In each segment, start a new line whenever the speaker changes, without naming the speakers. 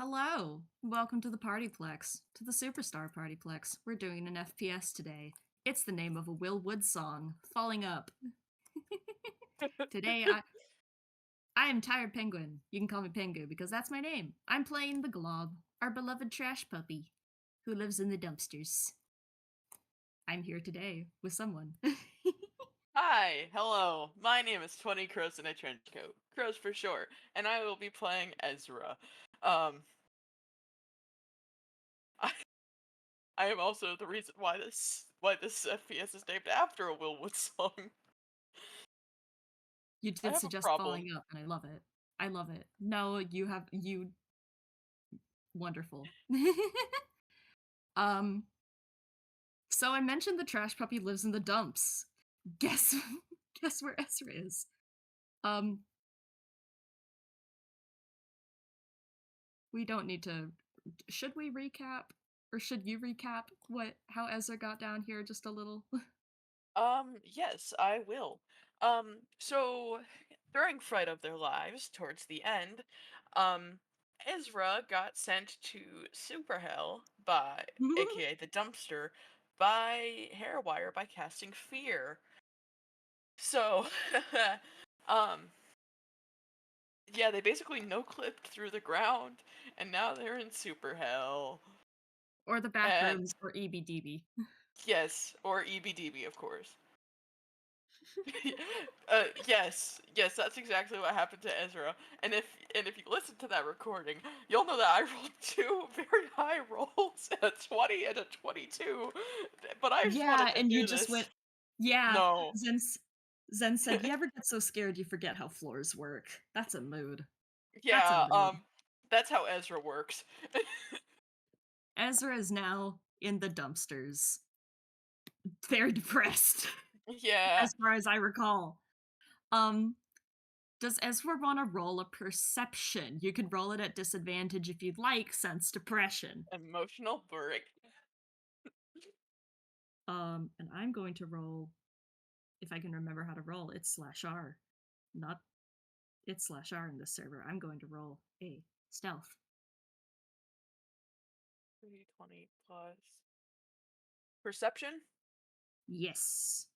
Hello, welcome to the PartyPlex, to the Superstar PartyPlex. We're doing an FPS today. It's the name of a Will Wood song, Falling Up. Today, I am Tired Penguin. You can call me Pengu because that's my name. I'm playing the Glob, our beloved trash puppy, who lives in the dumpsters. I'm here today with someone.
Hi, hello. My name is 20 Crows in a Trench Coat. Crows for short, and I will be playing Ezra. Um, I, I am also the reason why this FPS is named after a Willwood song.
You
I
did
have a
suggest
problem.
falling up, and I love it. I love it. No, you wonderful. um, So I mentioned the trash puppy lives in the dumps. Guess guess where Ezra is. Um, we don't need to. Should we recap, or should you recap how Ezra got down here just a little?
Yes, I will. So during Fright of Their Lives, towards the end, um, Ezra got sent to Super Hell by, aka the dumpster, by Hairwire by casting fear. So, um, yeah, they basically no-clipped through the ground, and now they're in Super Hell.
Or the back
And
rooms, or EBDB.
yes, or EBDB, of course. Yes, that's exactly what happened to Ezra. And if you listen to that recording, you'll know that I rolled two very high rolls, a 20 and a 22. But I just
Yeah,
wanted to
and you
do
just went.
this.
Yeah,
No.
Zen said, "You ever get so scared you forget how floors work? That's a mood. That's a
Yeah,
mood."
that's how Ezra works.
Ezra is now in the dumpsters, very depressed,
Yeah.
as far as I recall. Um, Does Ezra want to roll a perception? You could roll it at disadvantage if you'd like, sense depression.
Emotional break.
And I'm going to roll, if I can remember how to roll, it's slash R. Not it's slash R in this server. I'm going to roll a stealth.
320 plus. Perception?
Yes.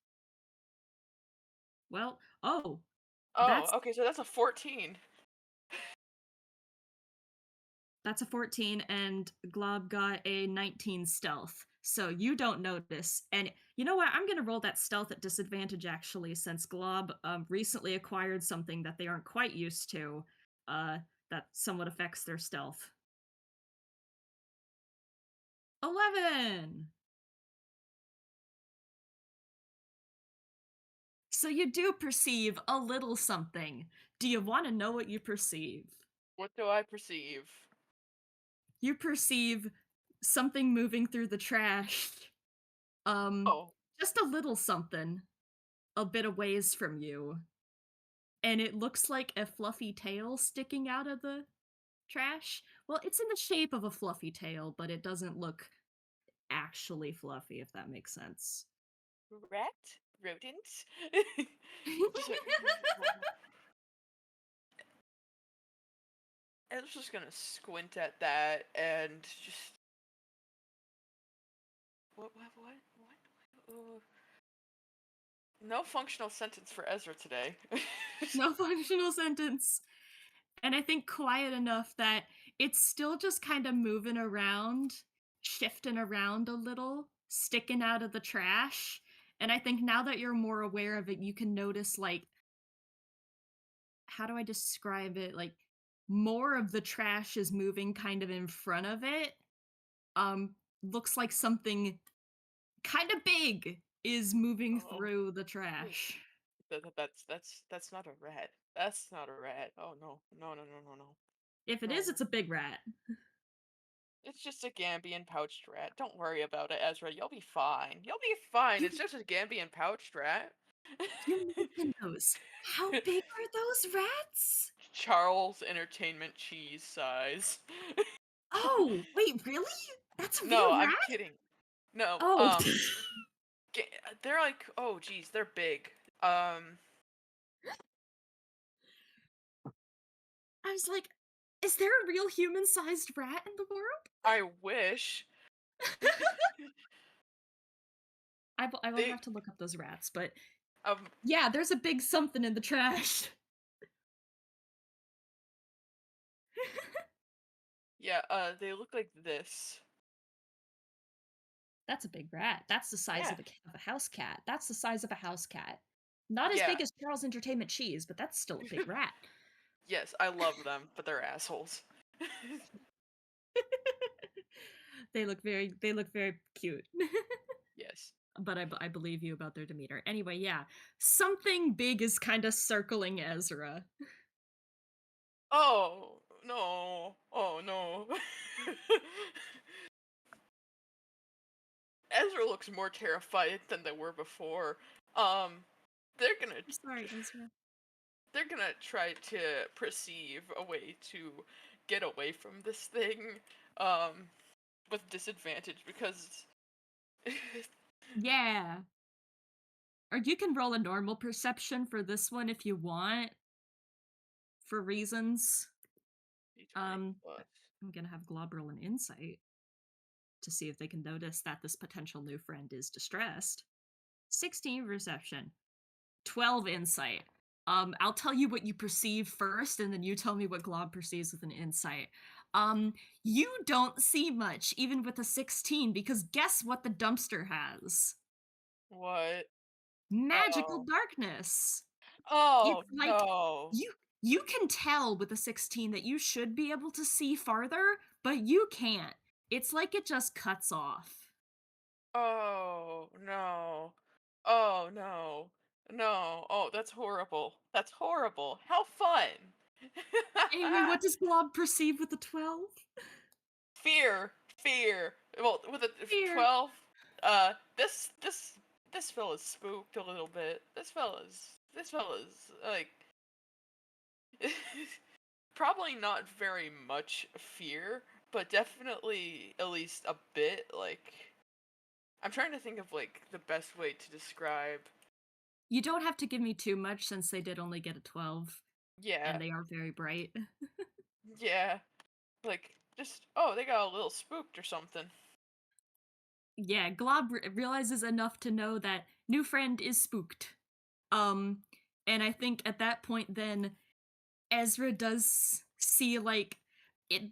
Well, oh,
Oh,
that's
okay, so that's a 14.
that's a 14, and Glob got a 19 stealth. So you don't notice. And you know what? I'm going to roll that stealth at disadvantage, actually, since Glob recently acquired something that they aren't quite used to, uh, that somewhat affects their stealth. 11! So you do perceive a little something. Do you want to know what you perceive?
What do I perceive?
You perceive something moving through the trash. Um,
Oh.
just a little something, a bit of ways from you. And it looks like a fluffy tail sticking out of the trash. Well, it's in the shape of a fluffy tail, but it doesn't look actually fluffy, if that makes sense.
Rat? Rodent? Just like, I was just gonna squint at that and just what? No functional sentence for Ezra today.
No functional sentence. And I think quiet enough that it's still just kind of moving around, shifting around a little, sticking out of the trash. And I think now that you're more aware of it, you can notice, like, how do I describe it? Like, more of the trash is moving kind of in front of it. Looks like something kind of big is moving
Oh,
through the trash.
that's not a rat. That's not a rat. Oh no, no, no, no, no, no,
If it is,
no.
it's a big rat.
It's just a Gambian pouched rat. Don't worry about it, Ezra. You'll be fine. You'll be fine.
You
It's just a Gambian pouched rat.
you mentioned those. How big are those rats?
Charles Entertainment cheese size.
Oh, wait, really? That's a
No,
real
I'm
rat?
kidding. No,
Oh,
they're like, oh geez, they're big. Um,
I was like, Is there a real human-sized rat in the world?
I wish.
I will
They
have to look up those rats, but
um
yeah, there's a big something in the trash.
yeah, they look like this.
That's a big rat. That's the size
Yeah.
of a house cat. That's the size of a house cat. Not as
Yeah.
big as Charles Entertainment Cheese, but that's still a big rat.
Yes, I love them, but they're assholes.
They look very cute.
Yes.
But I believe you about their demeanor. Anyway, yeah. Something big is kinda circling Ezra.
Oh, no. Oh, no. Ezra looks more terrified than they were before. Um, they're gonna
I'm sorry, Ezra.
they're gonna try to perceive a way to get away from this thing, um, with disadvantage because
Yeah. Or you can roll a normal perception for this one if you want, for reasons.
D20
Um,
plus.
I'm gonna have Glob roll an insight to see if they can notice that this potential new friend is distressed. 16 perception, 12 insight. I'll tell you what you perceive first, and then you tell me what Glob perceives with an insight. Um, you don't see much, even with a 16, because guess what the dumpster has?
What?
Magical
Oh.
darkness.
Oh,
It's like
no.
you can tell with a 16 that you should be able to see farther, but you can't. It's like it just cuts off.
Oh, no. Oh, no. No. Oh, that's horrible. That's horrible. How fun.
Anyway, what does Glob perceive with the 12?
Fear. Fear. Well, with a
Fear.
12, this fella's spooked a little bit. This fella's like probably not very much fear, but definitely at least a bit like I'm trying to think of like the best way to describe.
You don't have to give me too much since they did only get a 12, and
Yeah,
they are very bright.
yeah, like just oh, they got a little spooked or something.
Yeah, Glob realizes enough to know that new friend is spooked. Um, and I think at that point, then Ezra does see like it.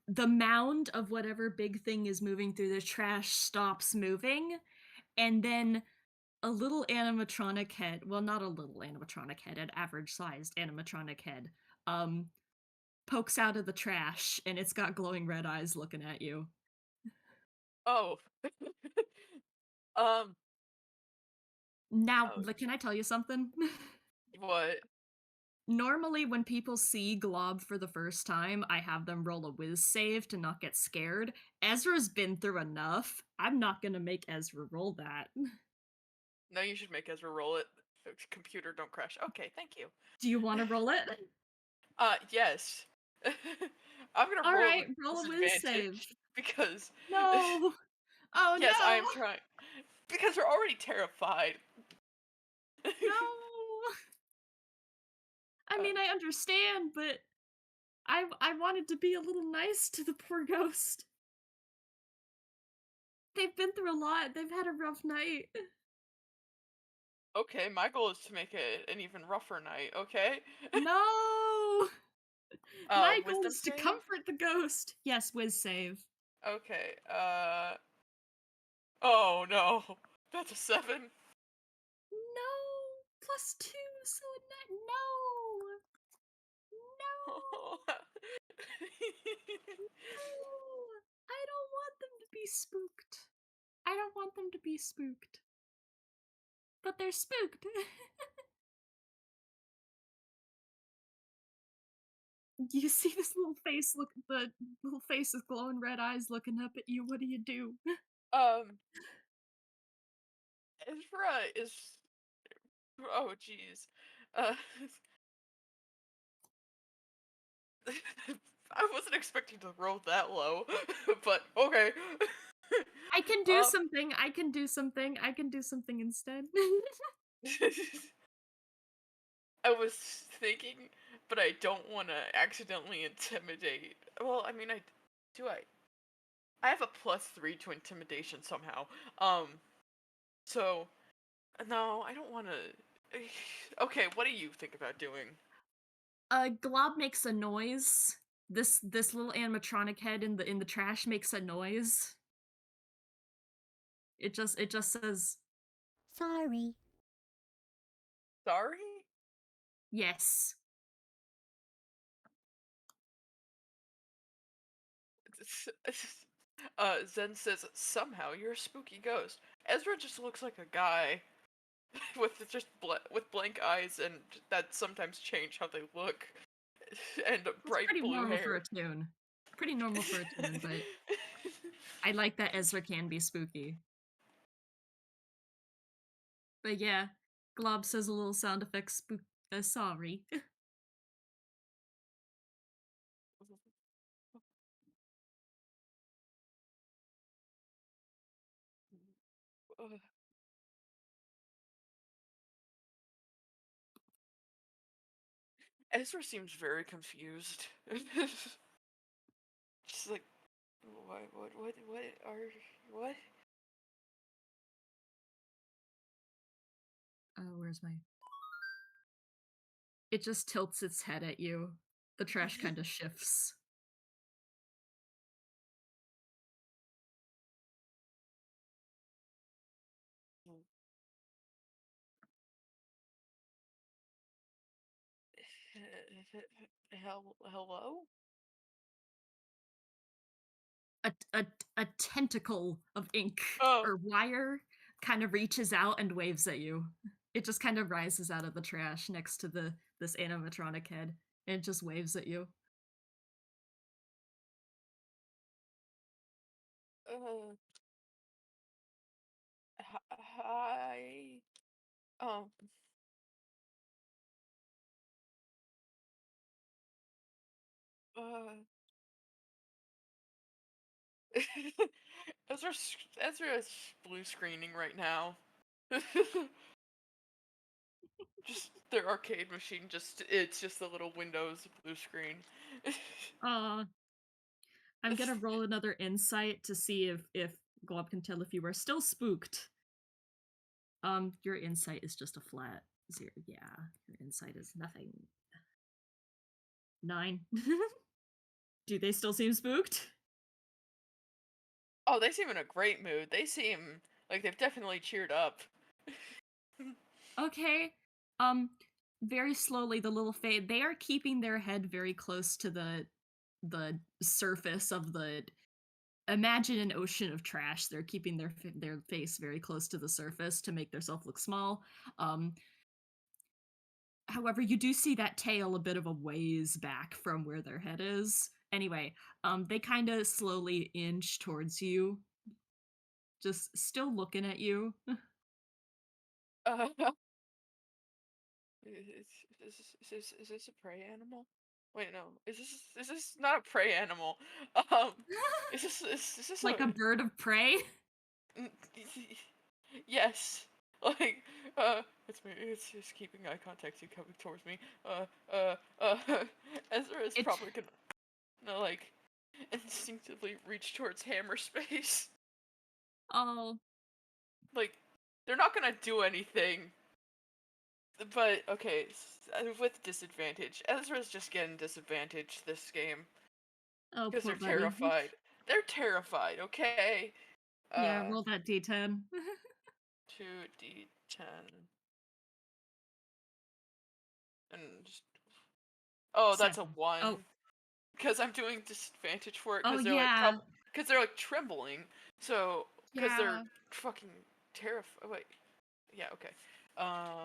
The mound of whatever big thing is moving through the trash stops moving, and then a little animatronic head. Well, not a little animatronic head, an average-sized animatronic head. Um, pokes out of the trash, and it's got glowing red eyes looking at you.
Oh, um,
Now,
oh,
can I tell you something?
what?
Normally, when people see Glob for the first time, I have them roll a whiz save to not get scared. Ezra's been through enough. I'm not gonna make Ezra roll that.
No, you should make Ezra roll it. Computer, don't crash. Okay, thank you.
Do you want to roll it?
Yes. I'm gonna
All
roll it
right,
with
roll a whiz save.
disadvantage because
No. Oh
yes, I am
no.
trying because we're already terrified.
No. I
uh,
mean, I understand, but I wanted to be a little nice to the poor ghost. They've been through a lot. They've had a rough night.
okay, my goal is to make it an even rougher night. Okay.
No. My goal
Wisdom
is to
save.
comfort the ghost. Yes, whiz save.
Okay. Oh no, that's a 7.
No. Plus two, so a net. No. No. No. I don't want them to be spooked. I don't want them to be spooked. But they're spooked. You see this little face look the little face with glowing red eyes looking up at you. What do you do?
um, Ezra is. Oh jeez. Uh, I wasn't expecting to roll that low, but okay.
I can do
um,
something. I can do something. I can do something instead.
I was thinking but I don't want to accidentally intimidate. Well, I mean, do I. I have a +3 to intimidation somehow. Um, so no, I don't want to. Okay, what do you think about doing?
Glob makes a noise. This little animatronic head in the trash makes a noise. It just says
Sorry.
Sorry?
yes.
Zen says somehow you're a spooky ghost. Ezra just looks like a guy with just with blank eyes and that sometimes change how they look and
That's
bright
pretty
blue
normal for a
hair.
toon. Pretty normal for a toon, but I like that Ezra can be spooky. But yeah, Glob says a little sound effect spook sorry.
Ezra seems very confused. Just like, what are, what?
Where's my it just tilts its head at you. The trash kind of shifts.
Hello?
A tentacle of ink
Oh,
or wire kind of reaches out and waves at you. It just kind of rises out of the trash next to this animatronic head and it just waves at you.
uh, hi. Um, uh, Ezra is blue screening right now. Just their arcade machine, it's just a little Windows blue screen.
Uh, I'm gonna roll another insight to see if Glob can tell if you are still spooked. Your insight is just a flat 0. Yeah, your insight is nothing. 9. Do they still seem spooked?
Oh, they seem in a great mood. They seem like they've definitely cheered up.
Okay. Very slowly the little fade they are keeping their head very close to the surface of the imagine an ocean of trash. They're keeping their face very close to the surface to make themselves look small. Um However, you do see that tail a bit of a ways back from where their head is. Anyway, they kind of slowly inch towards you, just still looking at you.
Uh, is this a prey animal? Wait, no. Is this not a prey animal? Um, is this
Like a bird of prey.
n- yes. Like, it's just keeping eye contact. You coming towards me. Ezra is
It
probably gonna like instinctively reach towards hammer space.
oh,
Like, they're not gonna do anything. But okay, with disadvantage. Ezra's just getting disadvantage this game
oh,
because
poor
they're
buddy.
terrified. They're terrified. Okay.
Yeah,
Uh,
roll that d10.
2d10 and just, oh, that's a
7. Oh,
1 because I'm doing disadvantage for it
oh
because they're like
yeah,
because they're like trembling. So because they're
yeah.
fucking terrified. Wait. Yeah. Okay.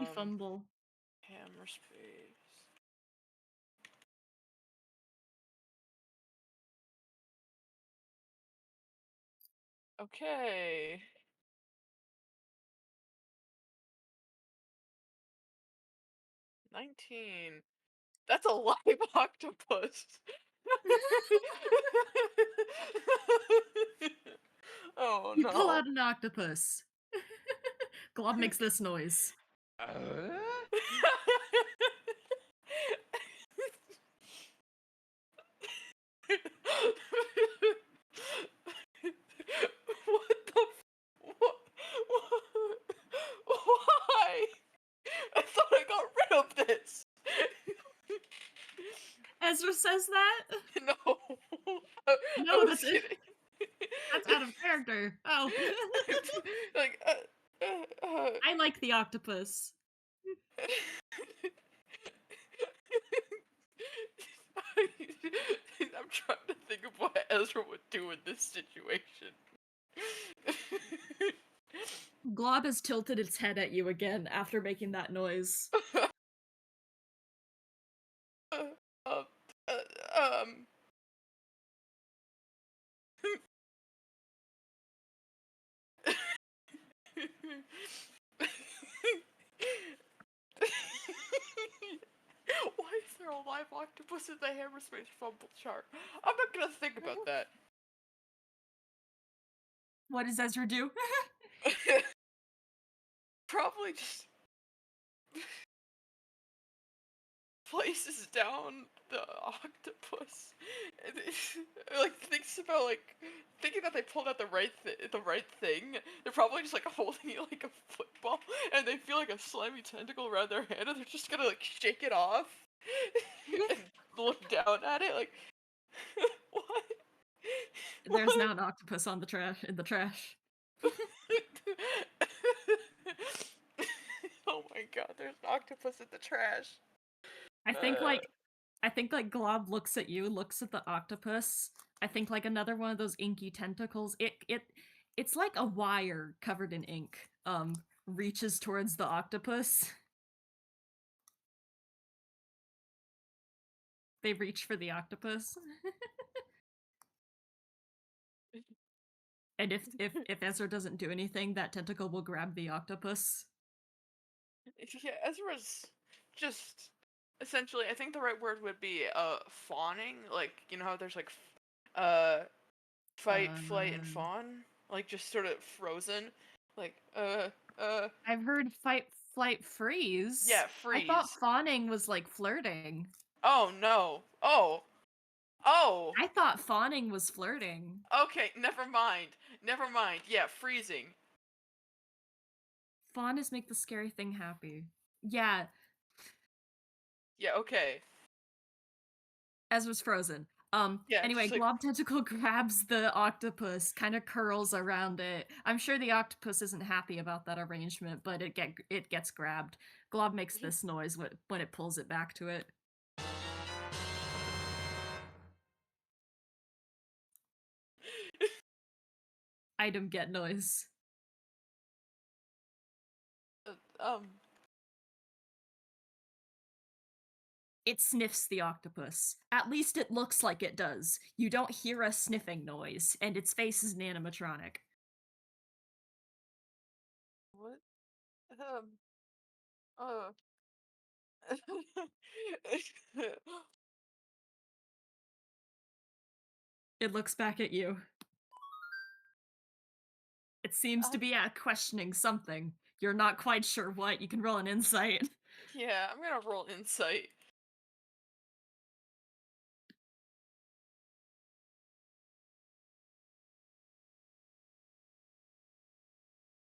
You fumble.
Hammer space. Okay. 19. That's a live octopus. Oh
You pull
no.
out an octopus. Glob makes this noise.
What the what? Why? I thought I got rid of this.
Ezra says that?
No, I, I
No,
was
that's it.
kidding.
That's out of character. Oh.
like,
I like the octopus.
I'm trying to think of what Ezra would do in this situation.
Glob has tilted its head at you again after making that noise.
uh, uh, um. Why is there a live octopus in the Hammerspace Fumble chart? I'm not gonna think about that.
What does Ezra do?
Probably just places down the octopus and like thinks about like thinking that they pulled out the right thing. They're probably just like holding it like a football and they feel like a slimy tentacle around their hand and they're just gonna like shake it off and look down at it like what?
There's
What?
now an octopus on the trash in the trash.
Oh my god, there's an octopus in the trash.
I think
Uh,
like I think like Glob looks at you, looks at the octopus. I think like another one of those inky tentacles. It's like a wire covered in ink. Reaches towards the octopus. They reach for the octopus. And if Ezra doesn't do anything, that tentacle will grab the octopus.
yeah, Ezra's just essentially. I think the right word would be fawning. Like you know how there's like fight, flight, and
Uh,
fawn. Like just sort of frozen. Like
I've heard fight, flight, freeze.
yeah,
I thought
freeze.
fawning was like flirting.
Oh no. Oh.
I thought fawning was flirting.
Okay, never mind. Never mind. Yeah, freezing.
Fawn is make the scary thing happy. Yeah,
Yeah, okay.
Ezra's frozen.
Yeah,
Anyway,
just like
Glob Tentacle grabs the octopus, kind of curls around it. I'm sure the octopus isn't happy about that arrangement, but it gets grabbed. Glob makes this noise when it pulls it back to it. Item get noise.
um
It sniffs the octopus. At least it looks like it does. You don't hear a sniffing noise, and its face is an animatronic.
what? Um uh
It looks back at you. It seems to
um
be questioning something. You're not quite sure what. You can roll an insight.
yeah, I'm gonna roll insight.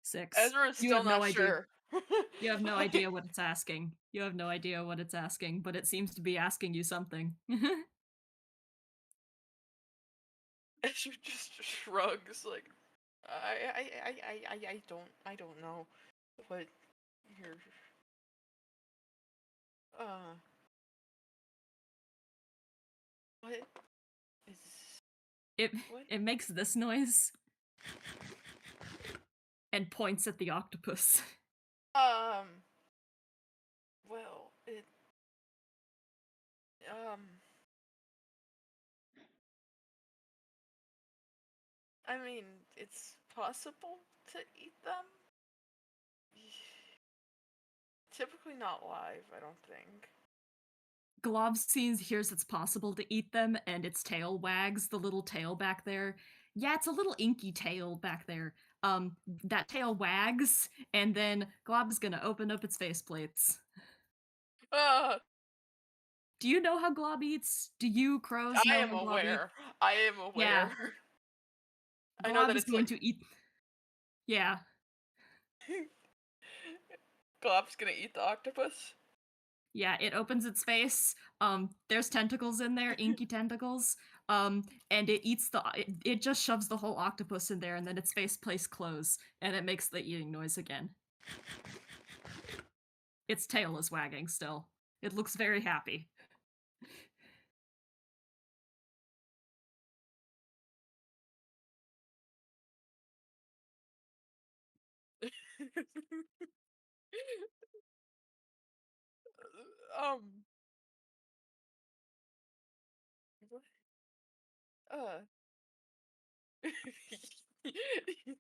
6.
Ezra is
You
still
have no
not
idea.
sure.
You have no idea
Like,
what it's asking. You have no idea what it's asking, but it seems to be asking you something.
Ezra just shrugs like I don't know what you're uh what is
it
what
it makes this noise and points at the octopus.
um well it um I mean it's possible to eat them. Typically not live, I don't think.
Glob sees hears it's possible to eat them, and its tail wags, the little tail back there. Yeah, it's a little inky tail back there. That tail wags, and then Glob's gonna open up its faceplates.
Ah,
Do you know how Glob eats? Do you crows
I
know
am
how Glob eats?
aware. I am
Yeah,
aware. I know
Glob
that
is
it's
going
like
to eat. Yeah,
Glob's gonna eat the octopus.
yeah. It opens its face. There's tentacles in there, inky tentacles. And it eats it just shoves the whole octopus in there, and then its face plays close, and it makes the eating noise again. Its tail is wagging still. It looks very happy.
um. What? Uh. I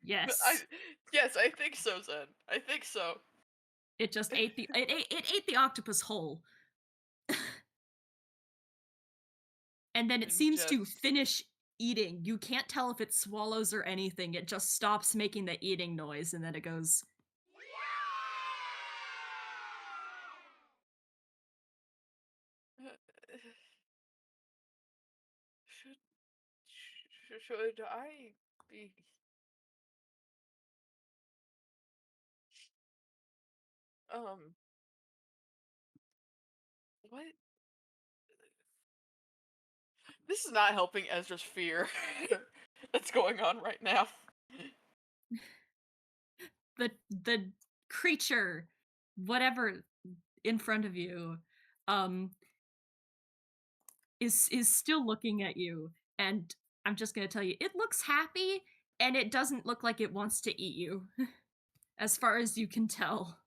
Yes,
yes, I think so, Zen. I think so.
it just ate it ate the octopus whole, and then it
And
seems to
just
finish eating. You can't tell if it swallows or anything. It just stops making the eating noise, and then it goes.
should should I be um what? This is not helping Ezra's fear that's going on right now.
The creature, whatever in front of you, um, is still looking at you, and I'm just gonna tell you, it looks happy, and it doesn't look like it wants to eat you, as far as you can tell.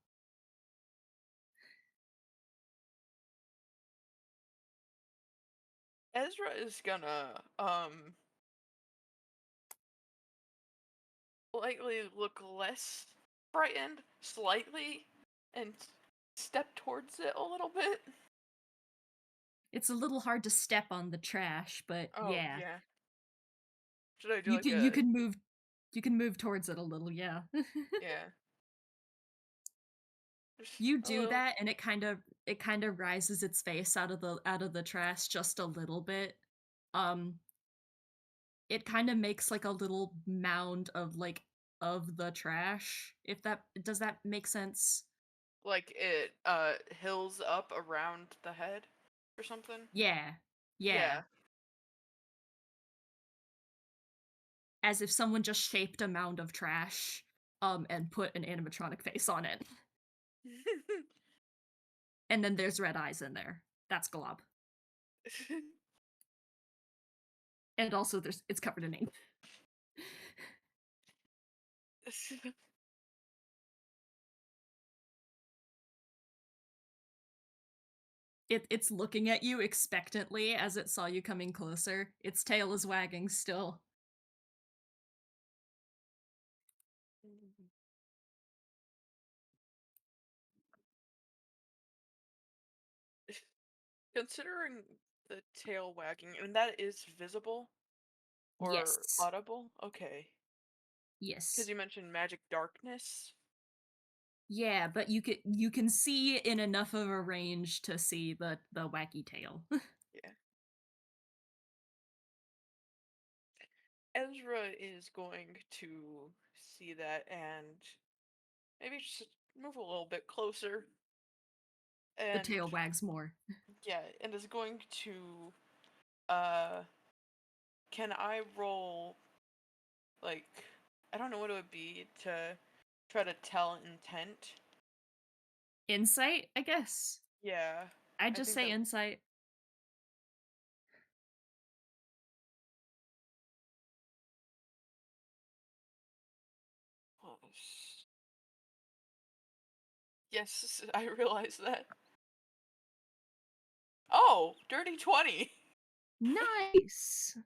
Ezra is gonna slightly look less frightened, slightly, and step towards it a little bit.
It's a little hard to step on the trash, but
Oh
yeah.
yeah. Should I do
You
like
can you
a
can move you can move towards it a little, yeah.
yeah? Just
You
a
do
little
that and it kind of rises its face out of the trash just a little bit. Um it kind of makes like a little mound of the trash. If that does that make sense?
like it hills up around the head or something.
Yeah. Yeah.
Yeah.
As if someone just shaped a mound of trash and put an animatronic face on it. And then there's red eyes in there. That's Glob. And also it's covered in ink. It's looking at you expectantly as it saw you coming closer. Its tail is wagging still.
Considering the tail wagging, and that is visible or
Yes.
audible? Okay. Because
Yes.
you mentioned magic darkness.
Yeah, but you can see in enough of a range to see the wacky tail.
Yeah. Ezra is going to see that and maybe just move a little bit closer
The
and
tail wags more.
yeah, and is going to uh can I roll like I don't know what it would be to try to tell intent.
Insight, I guess.
Yeah.
I'd
I
just
think
say
that
insight.
was yes, I realize that. Oh, dirty 20.
Nice.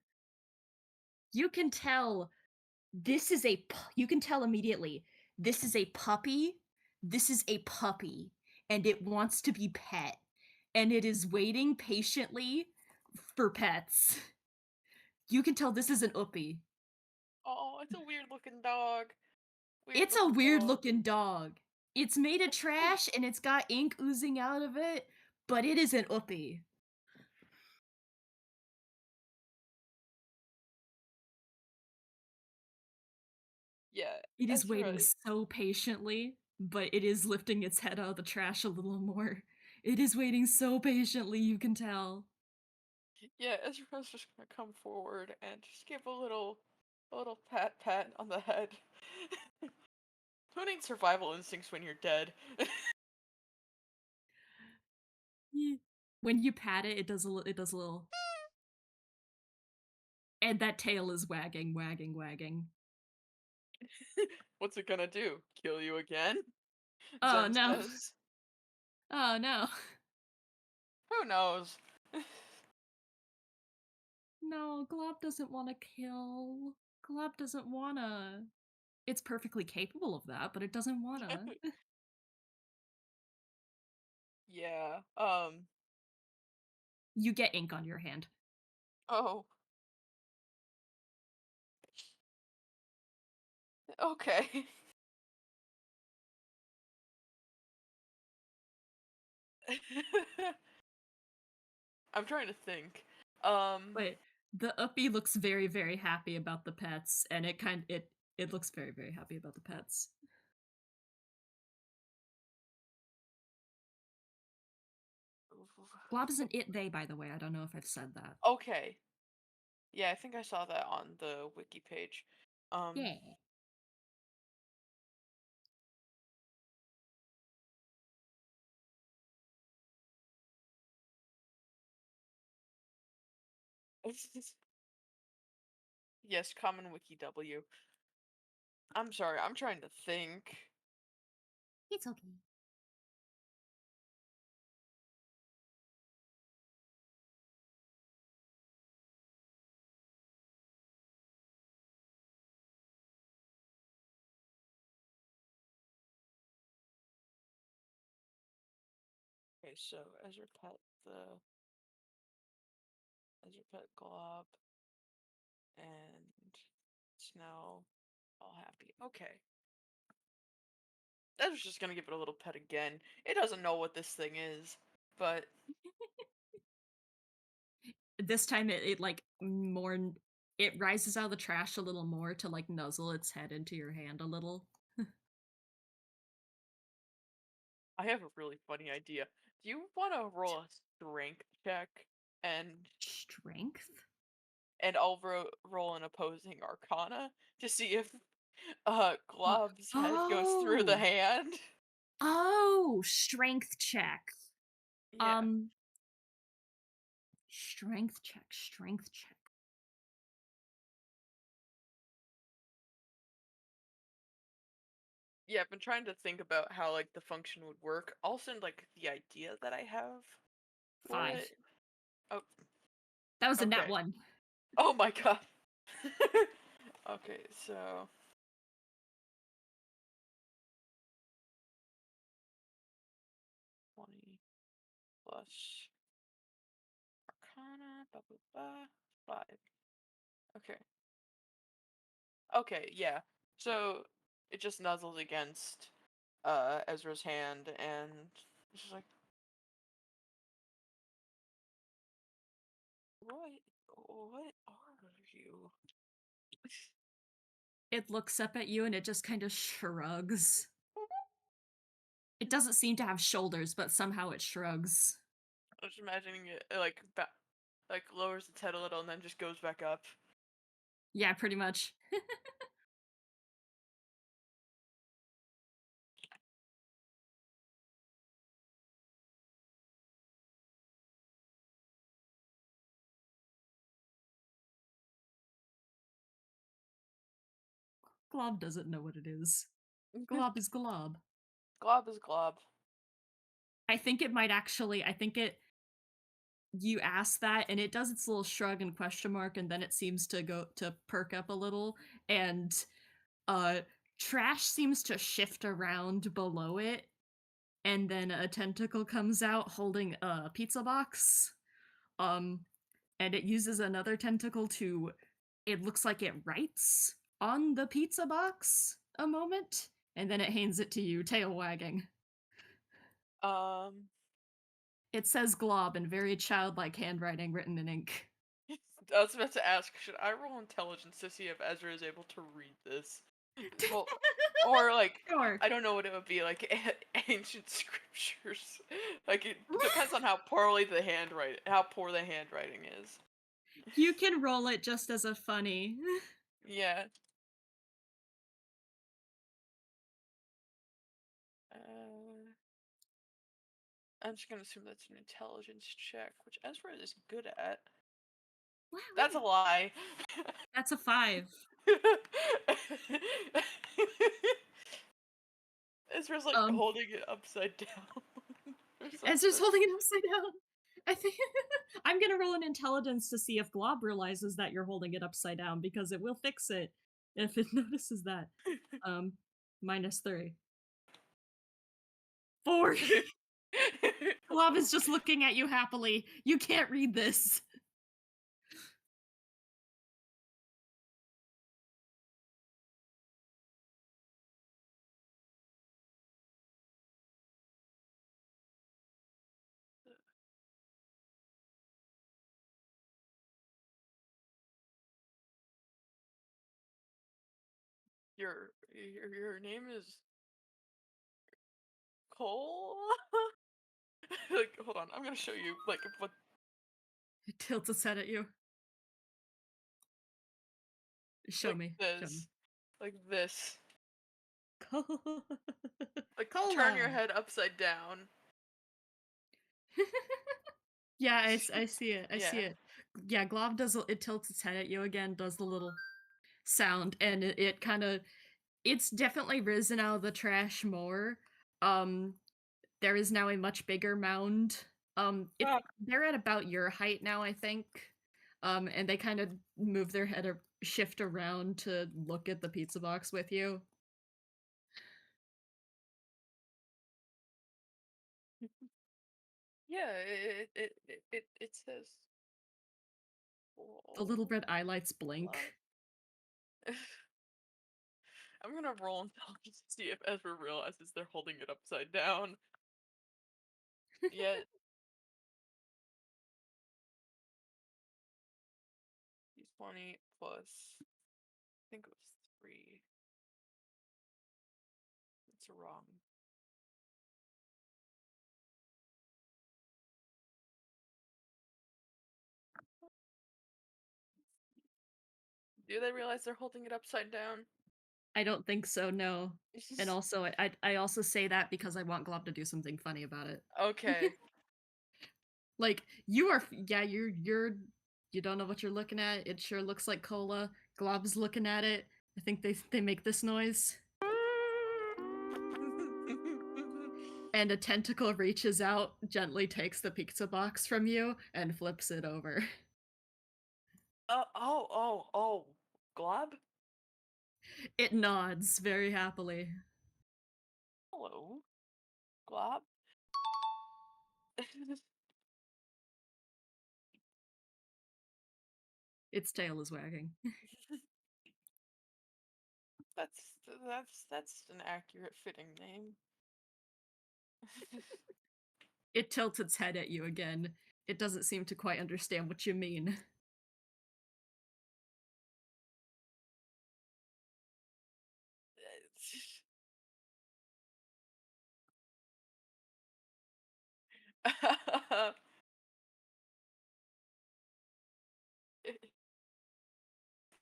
You can tell you can tell immediately. This is a puppy. This is a puppy and it wants to be pet and it is waiting patiently for pets. You can tell this is an uppy.
Oh, it's a weird looking dog. Weird
It's a
looking
weird
dog.
looking dog. It's made of trash and it's got ink oozing out of it, but it is an uppy. It is
Ezra,
waiting so patiently, but it is lifting its head out of the trash a little more. It is waiting so patiently, you can tell.
yeah, Ezra's just gonna come forward and just give a little pat pat on the head. Who needs survival instincts when you're dead?
Ye When you pat it, it does a little and that tail is wagging, wagging, wagging.
What's it gonna do? Kill you again?
Oh,
Zen
no.
says.
Oh, no.
Who knows?
No, Glob doesn't wanna kill. Glob doesn't wanna. It's perfectly capable of that, but it doesn't wanna.
Yeah.
You get ink on your hand.
Oh. Okay. I'm trying to think. Um.
But the uppy looks very, very happy about the pets, and it looks very, very happy about the pets. Glob is an it they, by the way. I don't know if I've said that.
Okay. Yeah, I think I saw that on the wiki page. Um.
Yeah.
Yes, common wiki W. I'm sorry, I'm trying to think.
It's okay.
Okay, so Ezra pet Glob, and it's now all happy. Okay. I was just gonna give it a little pet again. It doesn't know what this thing is, but
This time it like it rises out of the trash a little more to like nuzzle its head into your hand a little.
I have a really funny idea. Do you want to roll a strength check and
Strength?
I'll roll an opposing arcana to see if
Uh,
Glob's head goes through the
oh.
hand?
Oh, strength check.
Yeah.
Um Strength check, strength check.
Yeah, I've been trying to think about how like the function would work. I'll send like the idea that I have for
5.
it. Oh,
That was a nat
okay.
1.
Oh my god. Okay, so 20 plus Arcana, blah blah blah, 5. Okay. Okay, yeah. So it just nuzzles against Ezra's hand and it's just like, what are you?
It looks up at you and it just kind of shrugs. It doesn't seem to have shoulders, but somehow it shrugs.
I'm just imagining it like lowers its head a little and then just goes back up.
Yeah, pretty much. Glob doesn't know what it is. Glob is glob.
Glob is glob.
I think it might actually, I think it, you ask that and it does its little shrug and question mark and then it seems to go to perk up a little and uh trash seems to shift around below it and then a tentacle comes out holding a pizza box. Um and it uses another tentacle to, it looks like it writes on the pizza box a moment and then it hands it to you, tail wagging.
Um,
It says glob in very childlike handwriting written in ink.
I was about to ask, should I roll intelligence to see if Ezra is able to read this? Well, or like
Sure.
I don't know what it would be like ancient scriptures. Like it depends on how poor the handwriting is.
You can roll it just as a funny.
Yeah. Uh, I'm just gonna assume that's an intelligence check, which Ezra is good at. That's a
Wowee.
lie.
That's a 5.
Ezra's like
Um,
holding it upside down or
as just
something.
holding it upside down. I think I'm gonna roll an intelligence to see if Glob realizes that you're holding it upside down because it will fix it if it notices that. Um, -3. 4. Glob is just looking at you happily. You can't read this.
Your name is Cole? Like, hold on, I'm gonna show you like what
It tilts its head at you. Show
like
me. Show me.
this. Like this.
Cola.
Like turn your
Cola.
head upside down.
Yeah, I see it. I see
Yeah.
it. Yeah, Glob does it tilts its head at you again, does the little sound, and it kind of it's definitely risen out of the trash more. Um, there is now a much bigger mound. It
Ah.
they're at about your height now, I think. And they kind of move their head or shift around to look at the pizza box with you.
Yeah, it says
The little
oh,
red eye lights
what?
blink.
I'm gonna roll intelligence to see if Ezra realizes they're holding it upside down. Yet, 20 plus, I think it was 3. It's wrong. Do they realize they're holding it upside down?
I don't think so, no. And also, I also say that because I want Glob to do something funny about it.
Okay.
Like you are, yeah, you don't know what you're looking at. It sure looks like cola. Glob's looking at it. I think they make this noise, and a tentacle reaches out, gently takes the pizza box from you, and flips it over.
Glob?
It nods very happily.
Hello, Glob?
Its tail is wagging.
That's an accurate fitting name.
It tilts its head at you again. It doesn't seem to quite understand what you mean.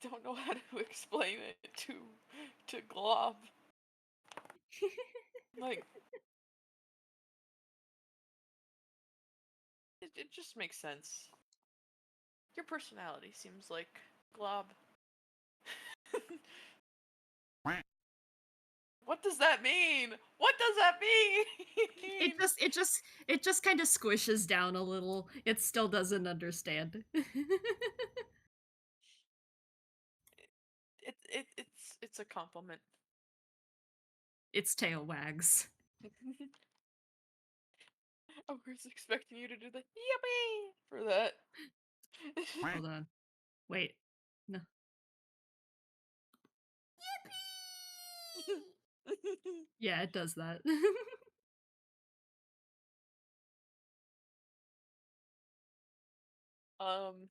Don't know how to explain it to Glob. Like it just makes sense. Your personality seems like Glob. What does that mean? What does that
It
mean?
just it just it just kind of squishes down a little. It still doesn't understand.
It's a compliment.
Its tail wags.
I was expecting you to do the yippee for that.
Hold on. Wait. No. Yeah, it does that.
um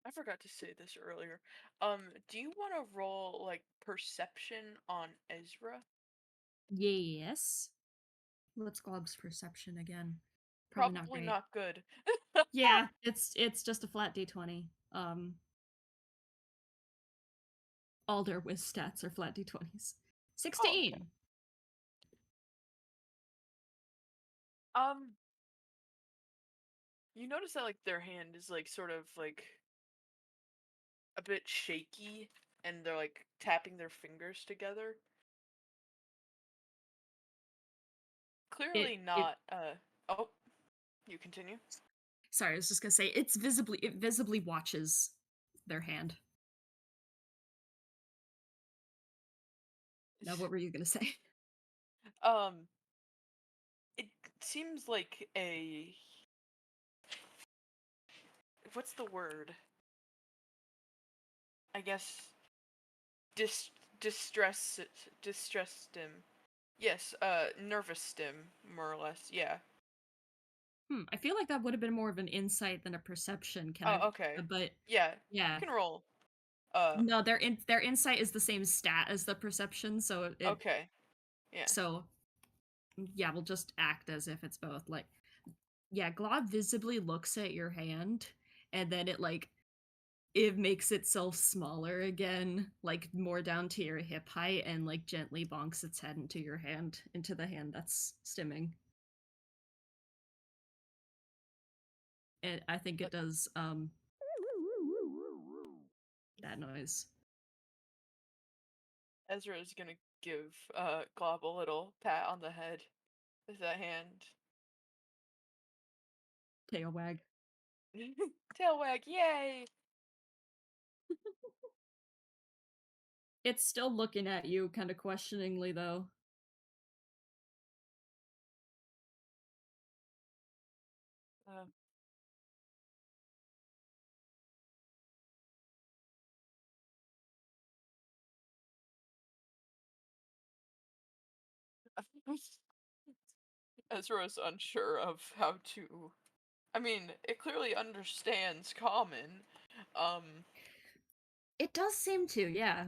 I forgot to say this earlier. Do you want to roll like perception on Ezra?
Yes. What's Glob's perception again? Probably not
Probably
great.
not good.
Yeah, it's just a flat d20. All their whiz stats are flat d20s.
Oh, okay.
16.
Um, you notice that like their hand is like sort of like a bit shaky, and they're like tapping their fingers together.
It
Clearly
it
not. Oh, you continue.
sorry, I was just gonna say it visibly watches their hand. Now what were you gonna say?
Um, it seems like a, what's the word? I guess dis distress distress stim. Yes, nervous stim, more or less. Yeah.
I feel like that would have been more of an insight than a perception. Can I?
Oh, okay.
But
Yeah, you
yeah,
can roll. Uh,
no, their insight is the same stat as the perception, so it
okay. Yeah.
so yeah, we'll just act as if it's both. Like, yeah, Glob visibly looks at your hand, and then it makes itself smaller again, like more down to your hip height, and like gently bonks its head into your hand, into the hand that's stimming. And I think
Uh,
it does that noise.
Ezra is gonna give Glob a little pat on the head with that hand.
Tail wag.
Tail wag, yay!
It's still looking at you kind of questioningly though.
Uh, Ezra is unsure of how to. I mean, it clearly understands common. Um,
It does seem to, yeah.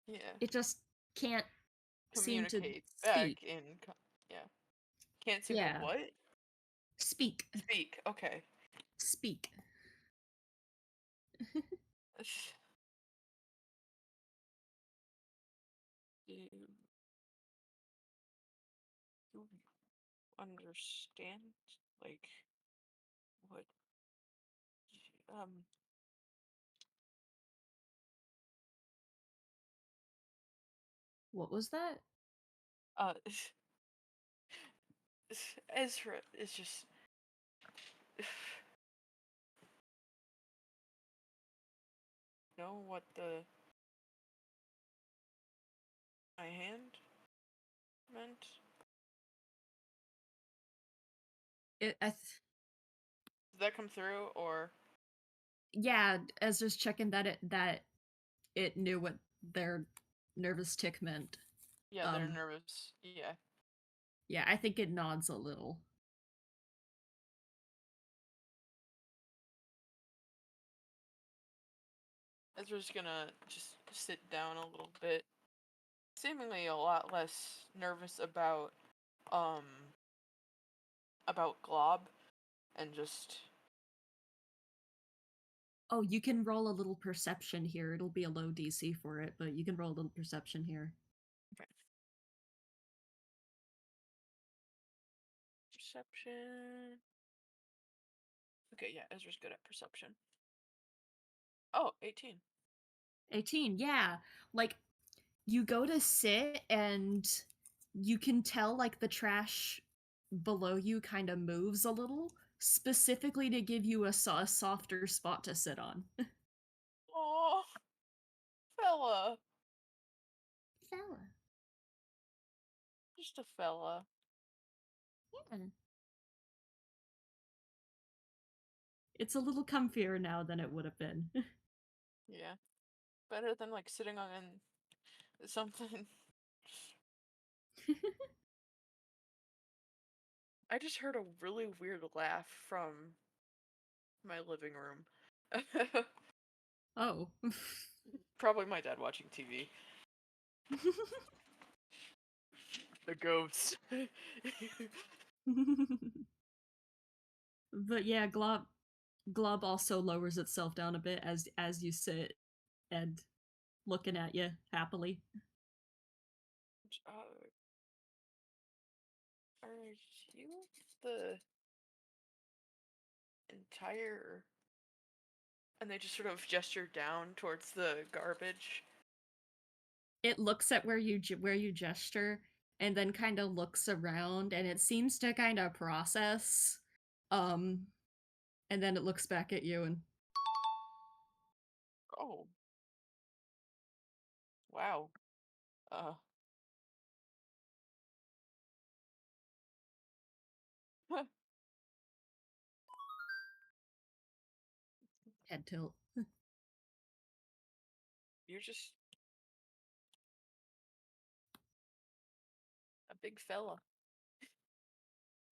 yeah,
It just can't seem to
communicate
speak.
back in. Yeah, can't seem to
Yeah.
what?
Speak.
Speak. Okay.
Speak.
Do you understand? Like what? Um.
What was that?
Uh. Ezra is just. Know what the my hand meant?
It
Did that come through, or
yeah, Ezra's checking that it knew what their nervous tick meant.
yeah, they're
Um
nervous. Yeah,
yeah, I think it nods a little.
Ezra's gonna just sit down a little bit, seemingly a lot less nervous um about Glob, and just
Oh, you can roll a little perception here. It'll be a low DC for it, but you can roll a little perception here.
okay. Perception. Okay, yeah, Ezra's good at perception. Oh, 18.
18, yeah. Like you go to sit and you can tell like the trash below you kind of moves a little, specifically to give you a softer spot to sit on.
Oh, fella.
Fella.
Just a fella.
Yeah. It's a little comfier now than it would have been.
Yeah. Better than like sitting on something. I just heard a really weird laugh from my living room.
Oh.
Probably my dad watching TV. The ghost.
But yeah, Glob also lowers itself down a bit as you sit and looking at you happily.
uh, are you the entire? And they just sort of gesture down towards the garbage.
It looks at where you gesture and then kind of looks around and it seems to kind of process um and then it looks back at you and
Oh, wow. Uh,
head tilt.
you're just a big fella.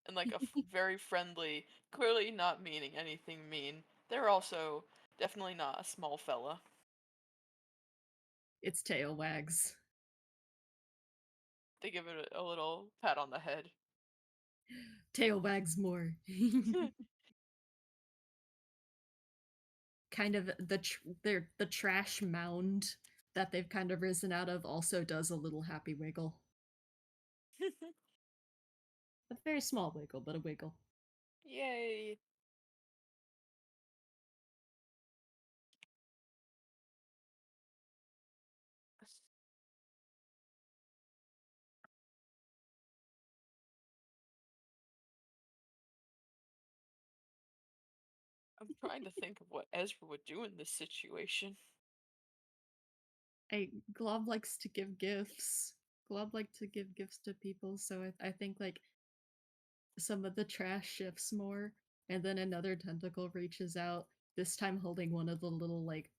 And like a very friendly, clearly not meaning anything mean. They're also definitely not a small fella.
Its tail wags.
They give it a little pat on the head.
Tail wags more. Kind of the trash mound that they've kind of risen out of also does a little happy wiggle. A very small wiggle, but a wiggle.
Yay. I'm trying to think of what Ezra would do in this situation.
Glob likes to give gifts. Glob like to give gifts to people, so I think like some of the trash shifts more, and then another tentacle reaches out, this time holding one of the little like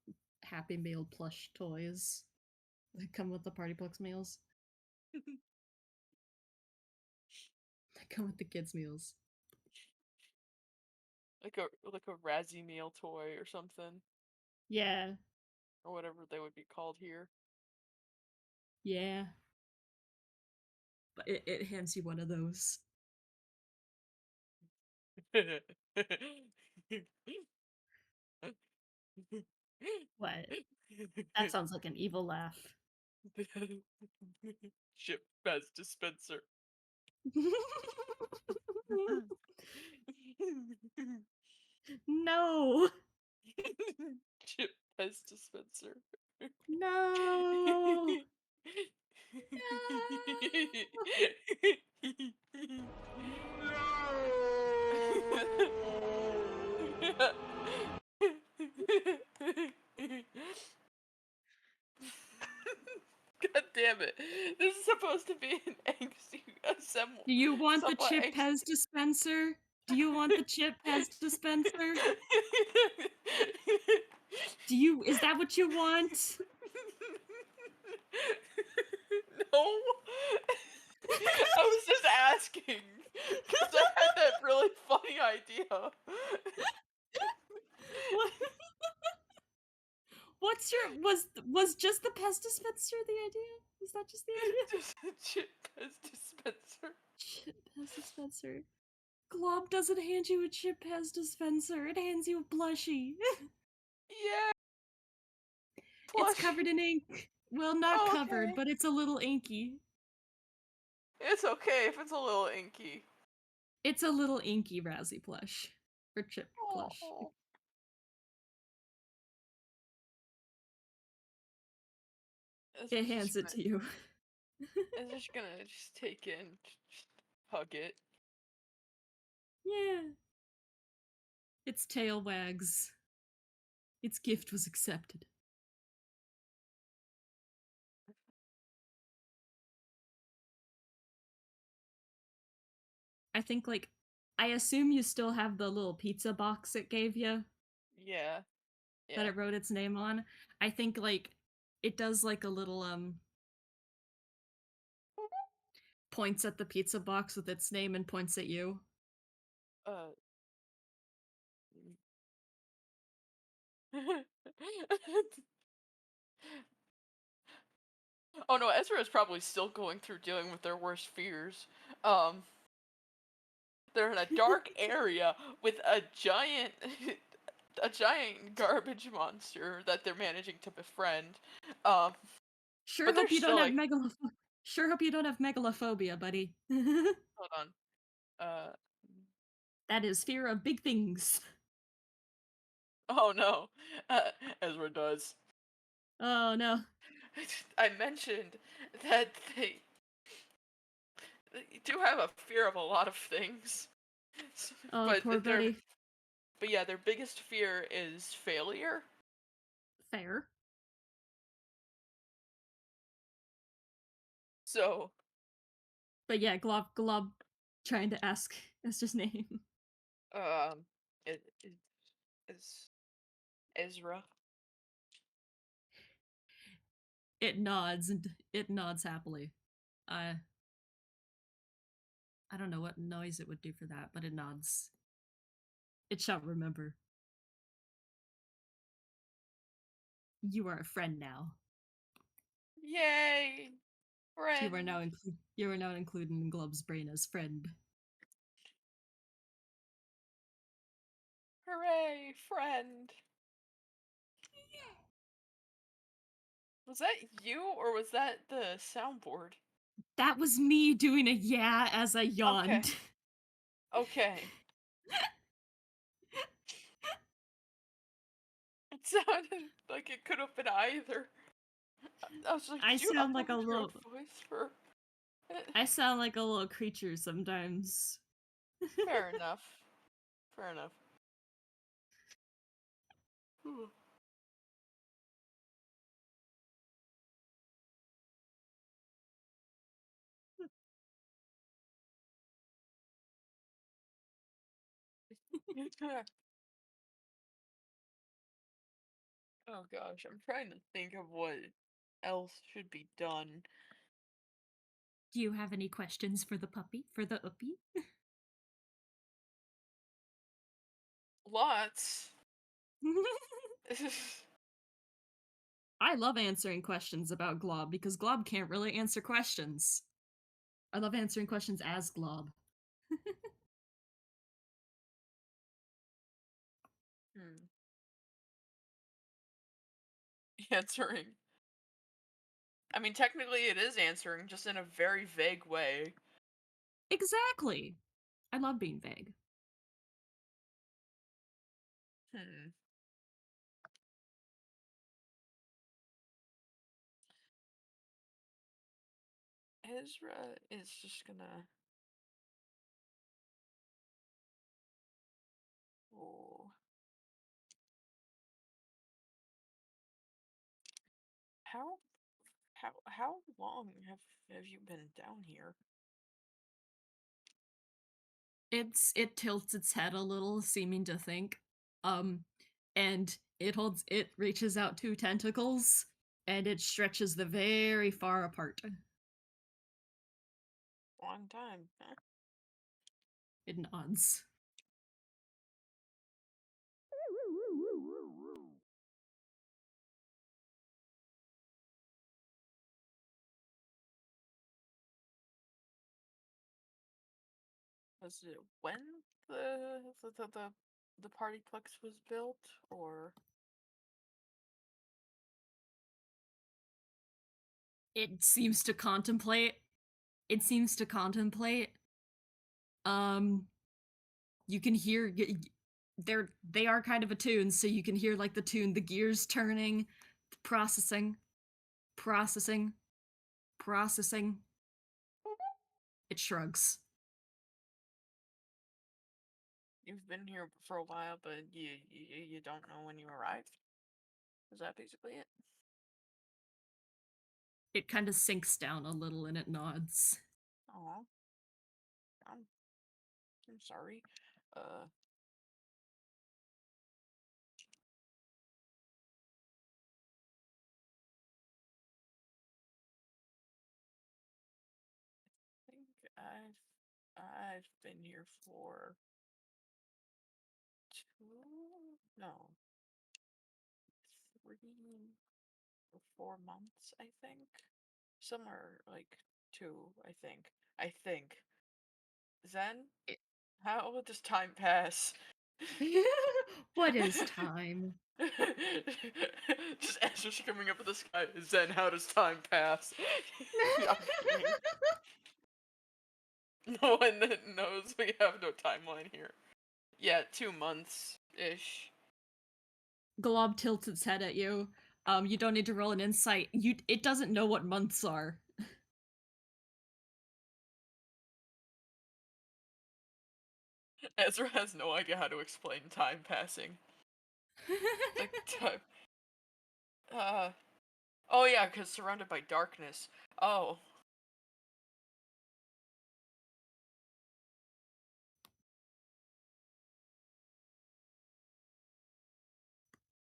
Happy Meal plush toys that come with the PartyPlex meals. That come with the kids' meals.
Like a Razzie meal toy or something.
Yeah,
Or whatever they would be called here.
yeah. But it hands you one of those. What? That sounds like an evil laugh.
Ship Baz dispenser.
No!
Chip Baz dispenser.
No! No!
God damn it. This is supposed to be an angsty,
Do you want the
somewhat
Chip Pez
angsty.
dispenser? Do you want the Chip Pez dispenser? Is that what you want?
No. I was just asking because I had that really funny idea.
What? What's your was just the Pez dispenser the idea? Is that just the idea?
Just a chip Pez dispenser.
Chip Pez dispenser. Glob doesn't hand you a Chip Pez dispenser. It hands you a plushie.
Yeah,
It's covered
plushie.
in ink. Well, not covered,
Okay.
but it's a little inky.
It's okay if it's a little inky.
It's a little inky Razzie plush. Or Chip plush.
Oh.
It
Ezra's
hands
just
it
gonna
to you.
Ezra's gonna just take it and just hug it.
Yeah. Its tail wags. Its gift was accepted. I think, like, I assume you still have the little pizza box it gave you
Yeah.
that
Yeah.
it wrote its name on. I think, like, it does, like, a little, points at the pizza box with its name and points at you.
Uh Oh no, Ezra is probably still going through dealing with their worst fears. Um, they're in a dark area with a giant a giant garbage monster that they're managing to befriend. Um,
Sure
but they're
hope you don't
still
have
like,
sure hope you don't have megalophobia, buddy.
hold on. Uh,
That is fear of big things.
oh no, Ezra does.
Oh, no.
I mentioned that they do have a fear of a lot of things,
Oh,
but
poor buddy.
yeah, their biggest fear is failure.
Fair.
So,
But yeah, Glob trying to ask his name.
um, it is Ezra.
It nods happily. I I don't know what noise it would do for that, but it nods. It shall remember. You are a friend now.
Yay, friend!
You are now included in Glob's brain as friend.
Hooray, friend! Was that you or was that the soundboard?
That was me doing a yeah as I
Okay,
yawned.
okay. It sounded like it could have been either. I was like,
I
did you
sound like a
upload your own
little
voice for it?
I sound like a little creature sometimes.
Fair enough. Fair enough. Whew. Oh gosh, I'm trying to think of what else should be done.
Do you have any questions for the puppy? For the uppy?
Lots.
I love answering questions about Glob because Glob can't really answer questions. I love answering questions as Glob.
Hmm. Answering. I mean, technically it is answering, just in a very vague way.
Exactly. I love being vague.
Hmm. Ezra is just gonna. Oh. How how long have you been down here?
It tilts its head a little, seeming to think. Um, and it reaches out two tentacles, and it stretches them very far apart.
Long time. Huh?
It nods.
Was it when the PartyPlex was built, or
It seems to contemplate. It seems to contemplate. Um, you can hear they are kind of attuned, so you can hear like the tune, the gears turning, processing, processing, processing. It shrugs.
you've been here for a while, but you don't know when you arrived? Is that basically it?
It kind of sinks down a little and it nods.
Oh, I'm I'm sorry. Uh, I think I've been here for two, no, 3 or 4 months, I think. Somewhere like 2, I think. I think. Then, how does time pass?
What is time?
Just Ezra's coming up with the sky. Zen, how does time pass? I'm kidding. No one that knows we have no timeline here. Yeah, 2 months ish.
Glob tilts its head at you. You don't need to roll an insight. It doesn't know what months are.
Ezra has no idea how to explain time passing. Like time. Uh. Oh yeah, because surrounded by darkness. Oh.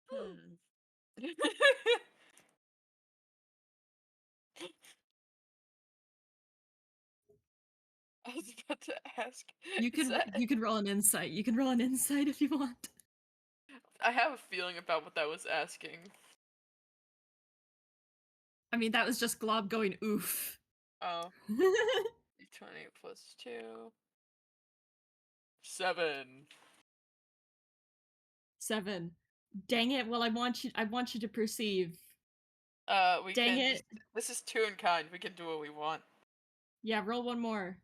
Hmm. I was about to ask. Is that?
You can roll an insight. You can roll an insight if you want.
I have a feeling about what that was asking.
I mean, that was just Glob going oof.
Oh. 20 plus 2. 7.
7. Dang it. Well, I want you to perceive.
We
Dang
can
it.
just. This is two in kind. We can do what we want.
Yeah, roll one more.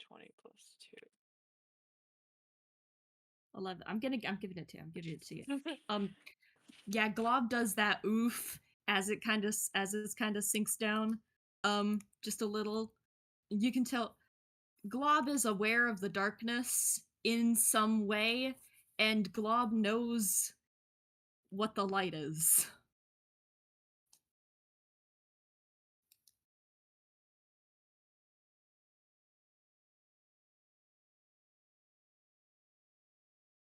20 plus
11. I'm giving it to you. I'm giving it to you.
2.
Yeah, Glob does that oof as it kind of sinks down. Just a little. You can tell Glob is aware of the darkness in some way, and Glob knows what the light is.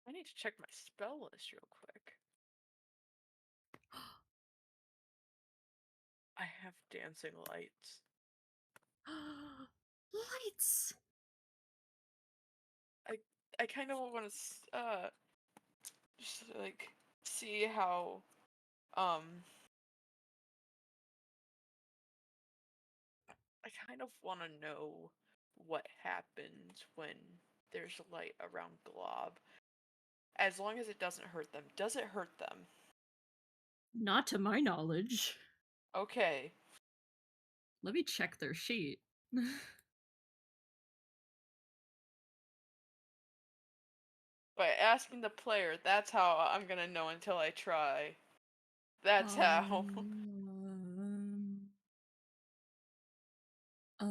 I need to check my spell list real quick. I have dancing lights.
Lights.
I I kind of want to just like see how um I kind of want to know what happens when there's light around Glob. As long as it doesn't hurt them. Does it hurt them?
Not to my knowledge.
Okay.
Let me check their sheet.
By asking the player, that's how I'm gonna know until I try. That's how.
Um, um,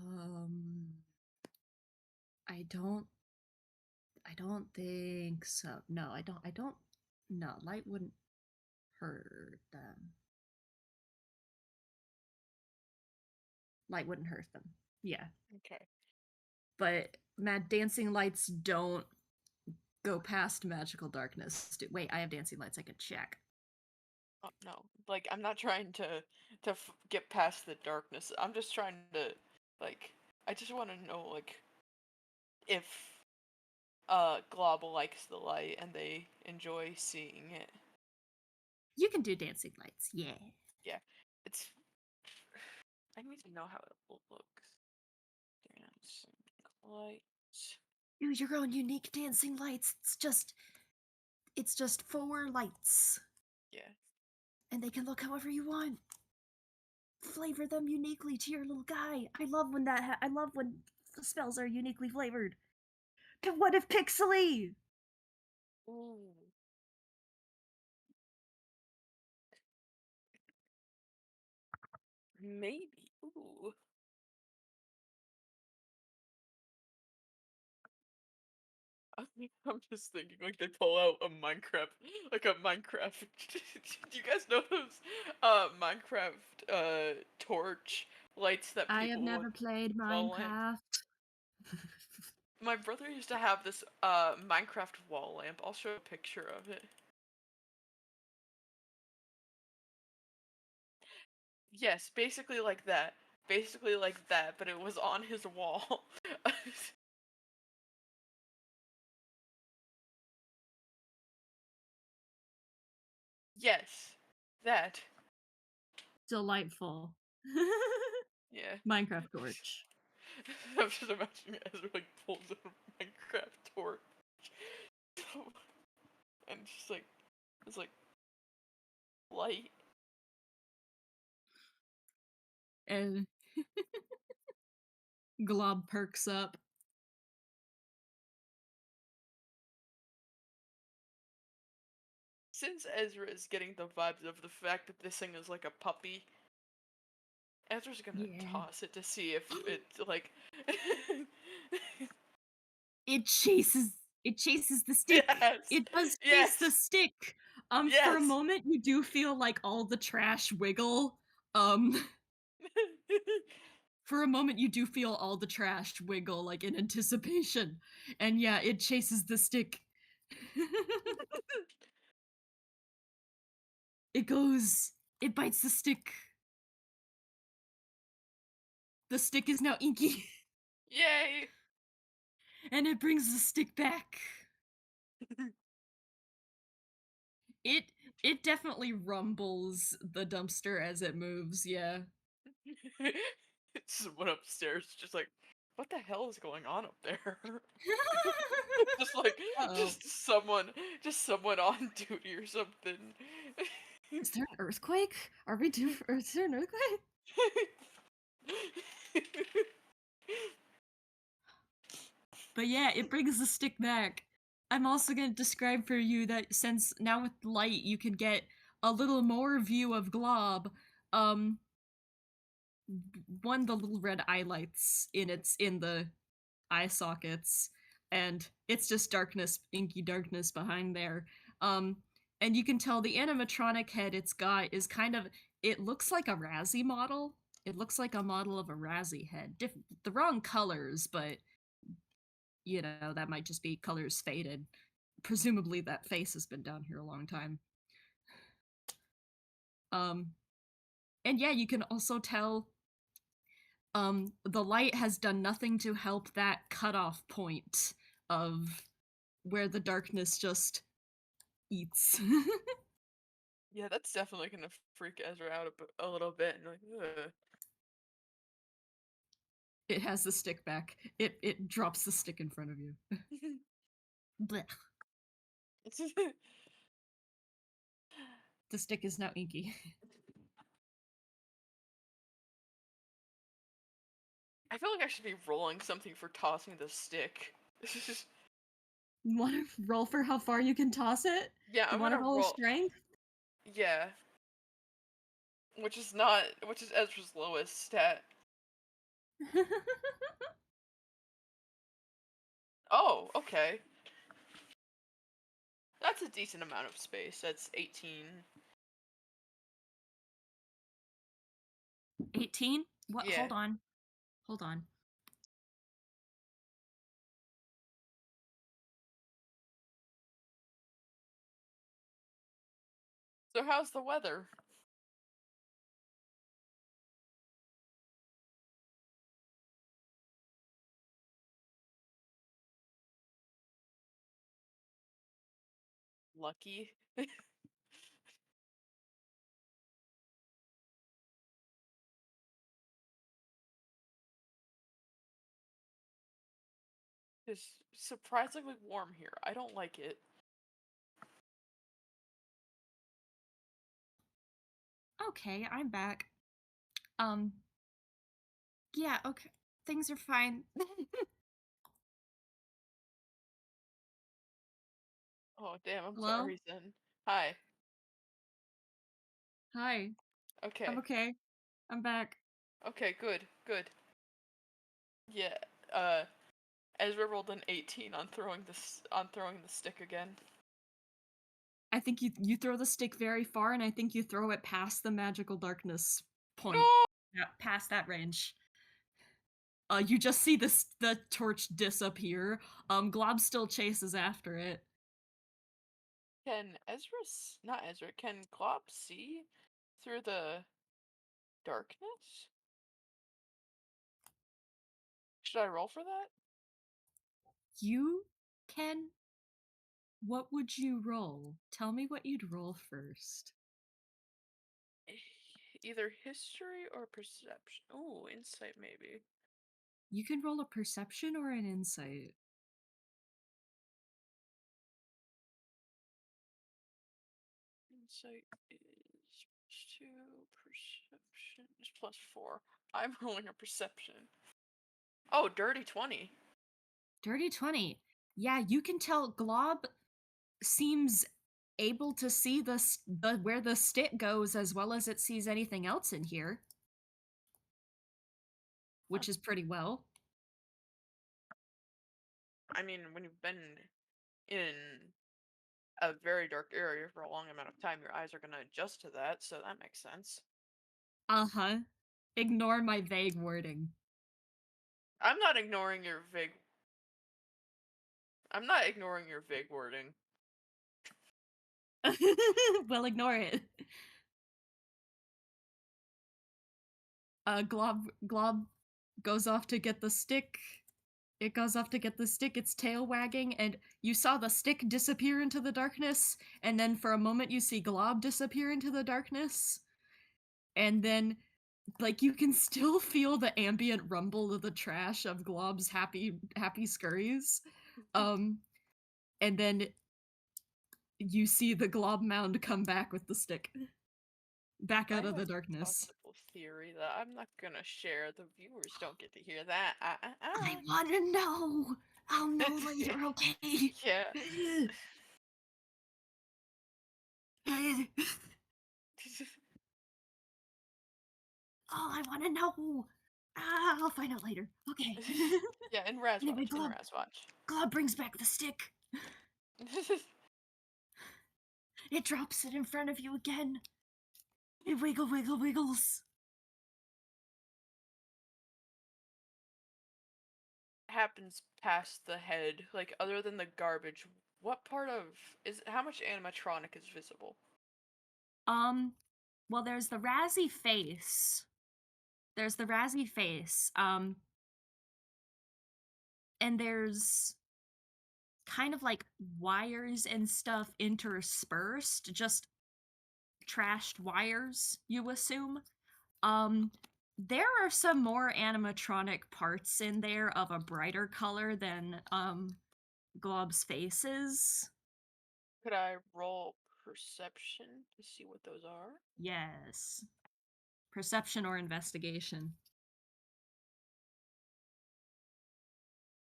um, I don't, I don't think so. No, I don't, no, light wouldn't hurt them. Light wouldn't hurt them. Yeah.
Okay.
But mad dancing lights don't go past magical darkness. Wait, I have dancing lights. I can check.
Oh, no, like I'm not trying to get past the darkness. I'm just trying to, like, I just want to know like if Glob likes the light and they enjoy seeing it.
You can do dancing lights. Yeah.
Yeah, it's. I need to know how it looks. Dancing lights.
Use your own unique dancing lights. It's just 4 lights,
Yeah.
and they can look however you want. Flavor them uniquely to your little guy. I love when I love when the spells are uniquely flavored. What if Pixely?
Ooh. Maybe. Ooh. I'm just thinking like they pull out a Minecraft, like a Minecraft. Do you guys know those Minecraft torch lights that
I have
people would
never played
wall lamp?
Minecraft.
My brother used to have this Minecraft wall lamp. I'll show a picture of it. Yes, basically like that. Basically like that, but it was on his wall. Yes, that.
Delightful.
Yeah.
Minecraft torch.
I'm just imagining Ezra like pulls out a Minecraft torch and just like it's like light.
And Glob perks up.
Since Ezra is getting the vibes of the fact that this thing is like a puppy, Ezra's gonna
Yeah.
toss it to see if it like.
It chases it chases the stick.
Yes,
It does chase the
yes,
stick. For a
yes.
moment you do feel like all the trash wiggle. Um for a moment you do feel all the trash wiggle like in anticipation. And yeah, it chases the stick. It goes, it bites the stick. The stick is now inky
Yay!
and it brings the stick back. It it definitely rumbles the dumpster as it moves, yeah.
Someone upstairs just like, what the hell is going on up there? just like,
Uh-oh.
just someone on duty or something.
Is there an earthquake? Are we due for is there an earthquake? But yeah, it brings the stick back. I'm also gonna describe for you that since now with light you can get a little more view of Glob, um one the little red eye lights in the eye sockets, and it's just darkness, inky darkness behind there. Um, and you can tell the animatronic head it's got is kind of it looks like a Razzie model. It looks like a model of a Razzie head. The wrong colors, but that might just be colors faded. Presumably that face has been down here a long time. Um, and yeah, you can also tell the light has done nothing to help that cutoff point of where the darkness just eats.
Yeah, that's definitely gonna freak Ezra out a little bit. And like, ugh.
It has the stick back. It drops the stick in front of you. Blech. The stick is now inky.
I feel like I should be rolling something for tossing the stick.
You want to roll for how far you can toss it?
Yeah,
You
I'm
want to
gonna
roll a
roll.
strength?
Yeah, which is Ezra's lowest stat. Oh, okay. That's a decent amount of space. That's 18.
18? What?
Yeah.
Hold on. Hold on.
So how's the weather? Lucky. It's surprisingly warm here. I don't like it.
Okay, I'm back. Um, yeah, okay. Things are fine.
Oh, damn, I'm
Hello?
sorry, Zen. Hi.
Hi. I'm
Okay.
okay. I'm back.
Okay, good, good. Yeah, uh, Ezra rolled an 18 on throwing the stick again.
I think you throw the stick very far, and I think you throw it past the magical darkness point.
No!
Yeah, past that range. You just see the torch disappear. Glob still chases after it.
Can Ezra, not Ezra, can Glob see through the Darkness? Should I roll for that?
You can what would you roll? Tell me what you'd roll first.
Eh, Either history or perception. Oh, insight maybe.
You can roll a perception or an insight.
Insight is +2, perception is +4. I'm rolling a perception. Oh, dirty 20.
Dirty 20. Yeah, you can tell Glob seems able to see the where the stick goes as well as it sees anything else in here,
Huh.
which is pretty well.
I mean, when you've been in a very dark area for a long amount of time, your eyes are going to adjust to that, so that makes sense.
Uh-huh. Ignore my vague wording.
I'm not ignoring your vague. I'm not ignoring your vague wording.
We'll ignore it. Glob goes off to get the stick. It goes off to get the stick, its tail wagging, and you saw the stick disappear into the darkness, and then for a moment you see Glob disappear into the darkness, and then like you can still feel the ambient rumble of the trash of Glob's happy scurries. Um and then you see the Glob mound come back with the stick back
I
out
have
of
a
the darkness.
possible theory that I'm not gonna share. The viewers don't get to hear that.
I want to know. I'll know later, okay?
Yeah.
Oh, I want to know. I'll find out later. Okay.
Yeah, in
Anyway,
Razwatch. In
Glob
Razwatch.
brings back the stick. It drops it in front of you again. It wiggles.
Happens past the head, like other than the garbage, what part of is how much animatronic is visible?
Um, well, there's the Razzie face. There's the Razzie face. And there's kind of like wires and stuff interspersed, just trashed wires, you assume. Um, there are some more animatronic parts in there of a brighter color than Glob's faces.
Could I roll perception to see what those are?
Yes. Perception or investigation.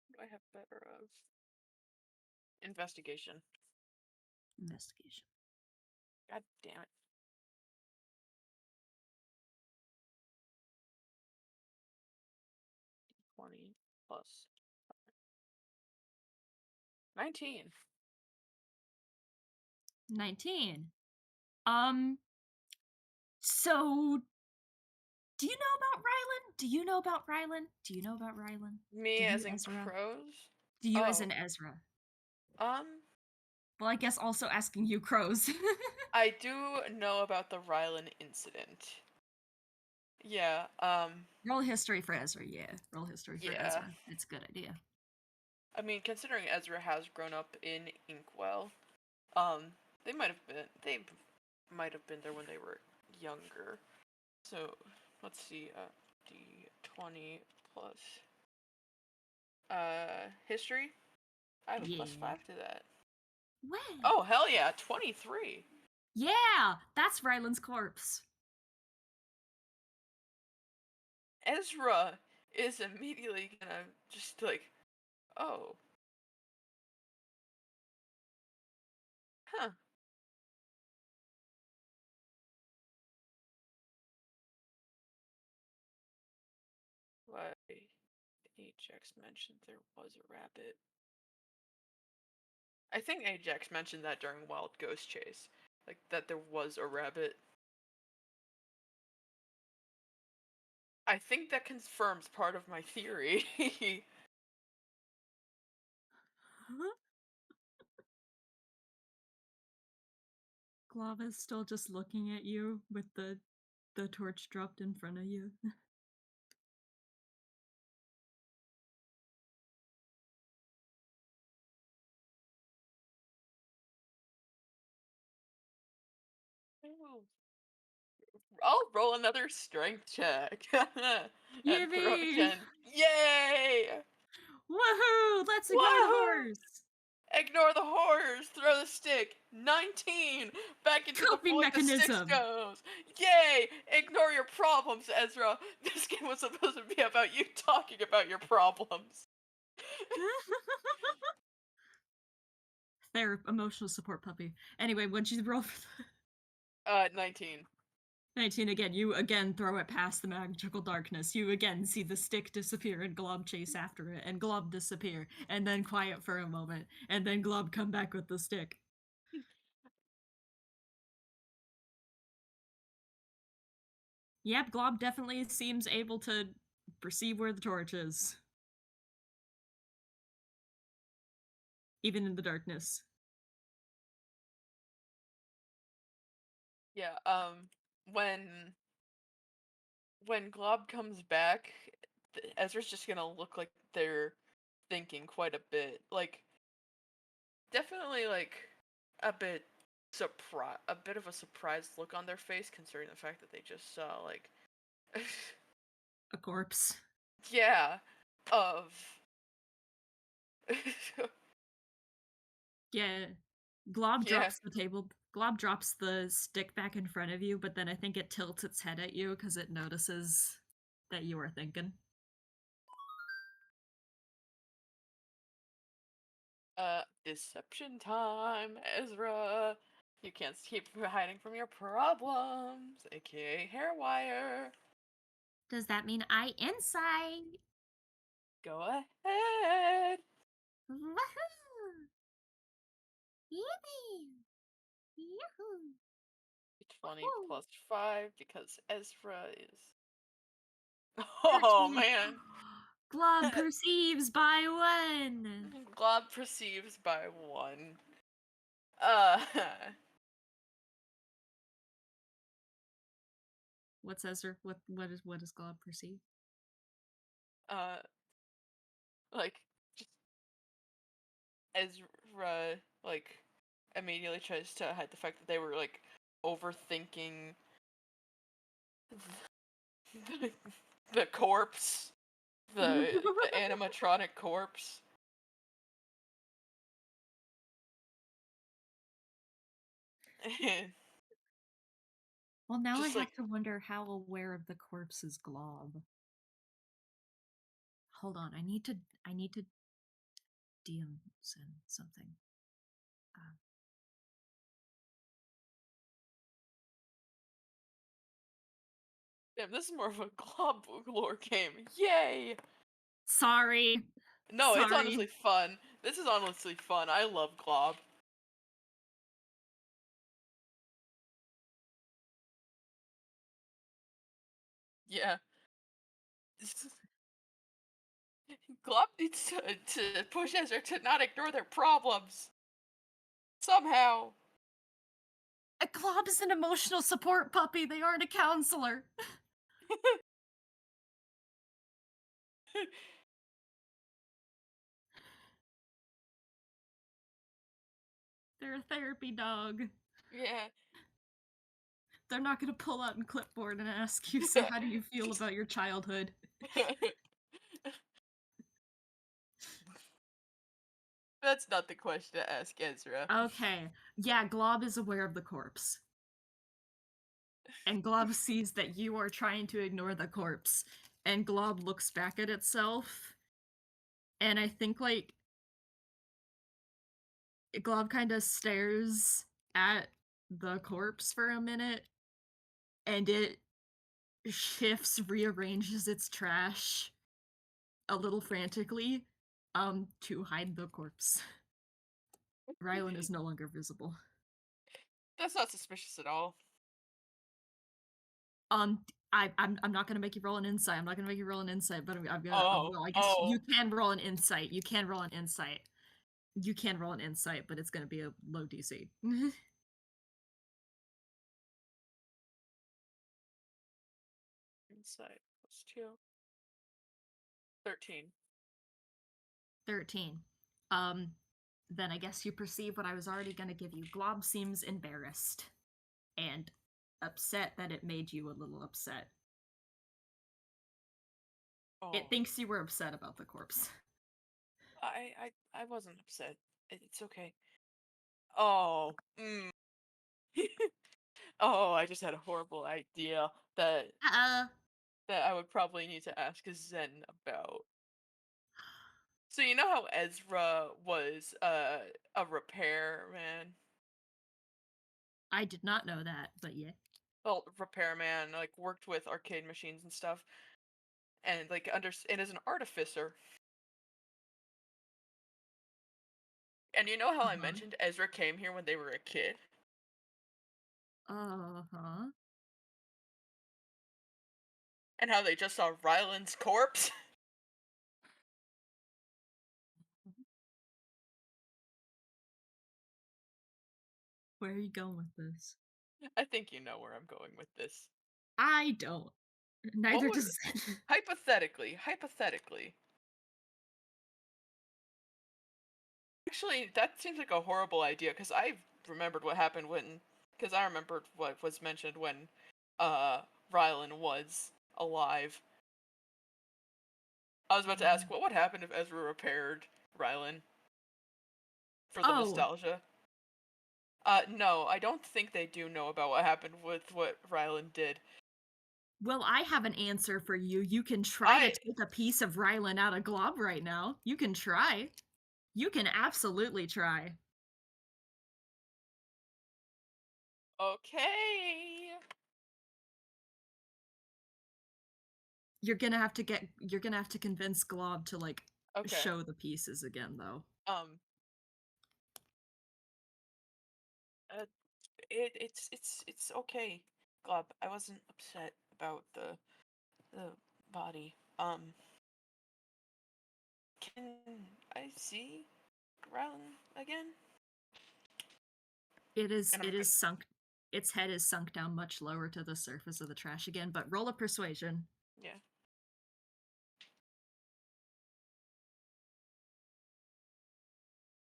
What do I have better of? Investigation.
Investigation.
God damn it. 20 plus 19.
19. Um, so do you know about Rylan? Do you know about Rylan? Do you know about Rylan? Do
Me
you,
as in
Ezra?
crows?
Do you as
Oh,
an Ezra?
um,
Well, I guess also asking you crows.
I do know about the Rylan incident. Yeah,
Roll history for Ezra, yeah. Roll history for
yeah.
Ezra. It's a good idea.
I mean, considering Ezra has grown up in Inkwell, um, they might have been there when they were younger. So, let's see, D20 plus, history? I have a plus
Yeah.
5 to that.
Well,
Oh, hell yeah, 23!
yeah, that's Rylan's corpse.
Ezra is immediately gonna just like, oh, huh, why Ajax mentioned there was a rabbit. I think Ajax mentioned that during Wild Ghost Chase. Like, that there was a rabbit. I think that confirms part of my theory.
Glava's still just looking at you with the The torch dropped in front of you.
Ooh. I'll roll another strength check. And throw
Yippee!
again. Yay!
Woohoo! Let's ignore the
Woohoo!
horse!
Ignore the horrors! Throw the stick! 19! Back into the
Coping
void the sticks
mechanism!
goes! Yay! Ignore your problems, Ezra! This game was supposed to be about you talking about your problems.
Emotional support puppy. Anyway, when you roll for
19.
19 again, you again throw it past the magical darkness. You again see the stick disappear and Glob chase after it, and Glob disappear, and then quiet for a moment, and then Glob come back with the stick. Yep, Glob definitely seems able to perceive where the torch is. Even in the darkness.
Yeah, when Glob comes back, Ezra's just gonna look like they're thinking quite a bit. Like, definitely like a bit a bit of a surprised look on their face considering the fact that they just saw like
A corpse.
yeah, of
Yeah. Glob
yeah.
drops the table. Glob drops the stick back in front of you, but then I think it tilts its head at you because it notices that you are thinking.
Deception time, Ezra. You can't keep hiding from your problems, aka hair wire.
Does that mean I insight?
Go ahead.
Woohoo! Yippee! Yahoo!
20
Woohoo!
plus 5 because Ezra is. Oh
13.
man.
Glob perceives by one.
Glob perceives by 1. Uh,
What's Ezra? What is Glob perceive?
uh, like, just Ezra, like, immediately tries to hide the fact that they were, like, overthinking the, the corpse. The animatronic corpse. And
Well, now I
just
have
like,
to wonder how aware of the corpse is Glob. Hold on, I need to DM send something. Uh,
damn, this is more of a glob lore game. Yay!
sorry,
No, it's honestly
sorry.
fun. This is honestly fun. I love glob. Yeah. Glob needs to push Ezra to not ignore their problems. Somehow.
A Glob is an emotional support puppy. They aren't a counselor. They're a therapy dog.
Yeah.
They're not going to pull out a clipboard and ask you, so how do you feel about your childhood?
That's not the question to ask Ezra.
Okay. Yeah, Glob is aware of the corpse. And Glob sees that you are trying to ignore the corpse. And Glob looks back at itself. And I think, like, Glob kind of stares at the corpse for a minute. And it shifts, rearranges its trash a little frantically, to hide the corpse. Rylan is no longer visible.
That's not suspicious at all.
Um, I'm not gonna make you roll an insight. I'm not gonna make you roll an insight, but I'm gonna. Oh,
Oh,
well, I guess you
oh.
can roll an insight. You can roll an insight. You can roll an insight, but it's gonna be a low DC.
inside plus 2. 13.
13. Um, then I guess you perceive what I was already going to give you. Glob seems embarrassed and upset that it made you a little upset. It
Oh,
thinks you were upset about the corpse.
I wasn't upset. It's okay. Oh, mm. Oh, I just had a horrible idea
Uh,
that I would probably need to ask Zen about. So you know how Ezra was a repairman?
I did not know that, but yeah.
Well, repairman, like worked with arcade machines and stuff, and like and is an artificer. And you know how I
Uh-huh.
mentioned Ezra came here when they were a kid,
Uh-huh.
and how they just saw Ryland's corpse?
Where are you going with this?
I think you know where I'm going with this.
I don't.
What
Neither
would
does Zen.
hypothetically, actually, that seems like a horrible idea because I remembered what happened when, because I remembered what was mentioned when, uh, Rylan was alive. I was about to ask what would happen if Ezra repaired Rylan for the
Oh,
nostalgia. No, I don't think they do know about what happened with what Rylan did.
well, I have an answer for you. You can try to
I
take a piece of Rylan out of Glob right now. You can try. You can absolutely try.
okay.
You're gonna have to convince Glob to like
Okay.
show the pieces again though.
Um. Uh, it's okay, Glob. I wasn't upset about the body. Can I see Rylan again? And I'm
It
good.
is sunk its head is sunk down much lower to the surface of the trash again, but roll a persuasion.
Yeah.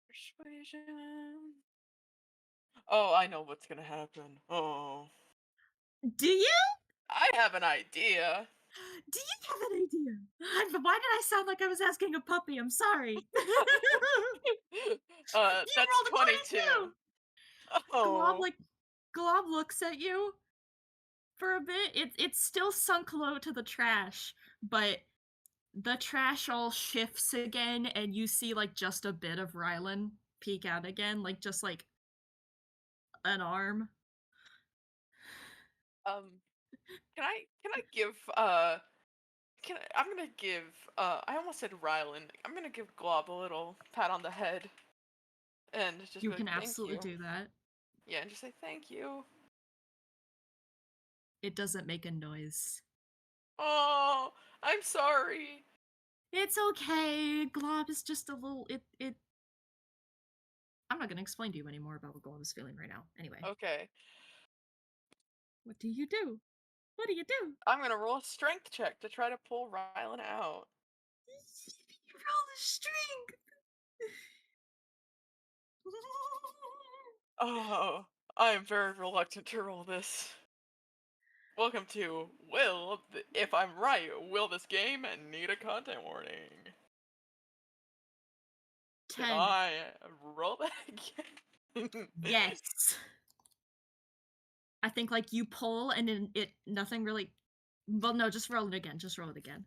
Persuasion. Oh, I know what's gonna happen. Oh,
Do you?
I have an idea.
Do you have an idea? Why did I sound like I was asking a puppy? I'm sorry. You
That's
rolled a
22.
22. Glob
Oh,
like Glob looks at you for a bit. It's still sunk low to the trash, but the trash all shifts again, and you see like just a bit of Rylan peek out again, like just like an arm.
um, can I give I'm gonna give I almost said Rylan. I'm gonna give Glob a little pat on the head and just
You
be like,
can
thank
absolutely
you.
do that.
Yeah, and just say thank you.
It doesn't make a noise.
Oh, I'm sorry.
It's okay. Glob is just a little. It. I'm not gonna explain to you anymore about what Glob is feeling right now. Anyway,
Okay.
what do you do? What do you do?
I'm gonna roll a strength check to try to pull Rylan out.
You roll the string.
Oh, I am very reluctant to roll this. Welcome to if I'm right, will this game need a content warning? Can
10.
I roll that again?
Yes. I think like you pull and then it nothing really. Well, no, just roll it again. Just roll it again.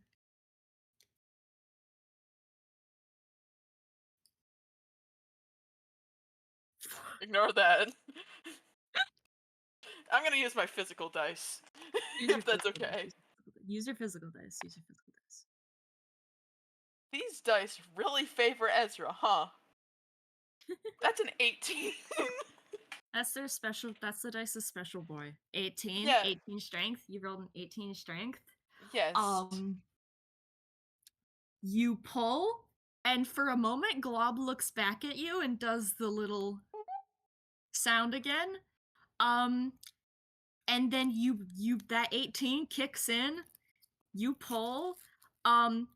Ignore that. I'm gonna use my physical dice,
Use your
if that's
physical dice.
okay.
Use your physical dice. Use your physical dice.
These dice really favor Ezra, huh? That's an 18.
That's their special. That's the dice's special boy. 18.
Yeah,
18 strength. You rolled an 18 strength.
yes.
Um, you pull, and for a moment, Glob looks back at you and does the little sound again. Um, and then you that 18 kicks in, You pull, um,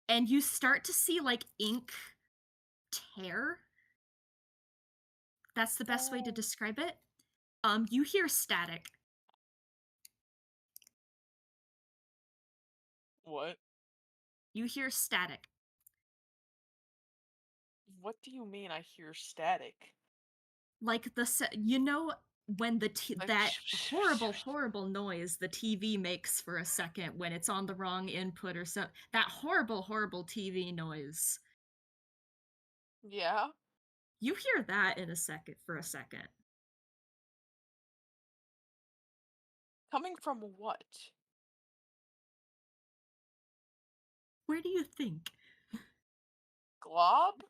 and you start to see, like, ink tear. That's the best way to
Oh,
describe it. You hear static.
what?
You hear static.
What do you mean I hear static?
Like, you know when
Like,
that horrible noise the TV makes for a second when it's on the wrong input or so that horrible TV noise.
yeah?
You hear that in a second for a second.
Coming from what?
Where do you think?
Glob?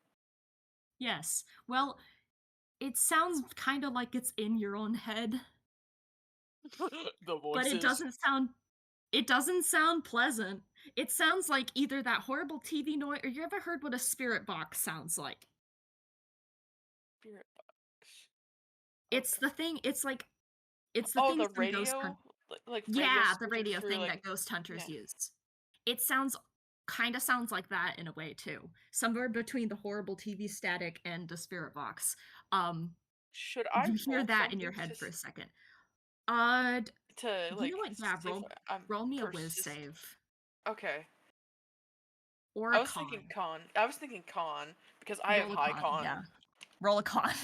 Yes. Well, it sounds kinda like it's in your own head,
The
but
voices.
it doesn't sound pleasant. It sounds like either that horrible TV noise or you ever heard what a spirit box sounds like?
Spirit box.
It's
Okay.
the thing it's the
Oh,
thing
the
some ghost
radio? Like radio
yeah, the
stations
radio
for
thing
like,
that ghost hunters
yeah.
use. It sounds kinda sounds like that in a way too, somewhere between the horrible TV static and the spirit box. Um,
Should I
you hear
roll
that in your
something
head for a second. D
to
you know
like
what? Yeah,
see if I'm
roll me a whiz
persistent?
save
Okay.
or
I
a
was thinking
con.
con. I was thinking con because I have
Roll a
high
con,
con.
yeah. Roll a con.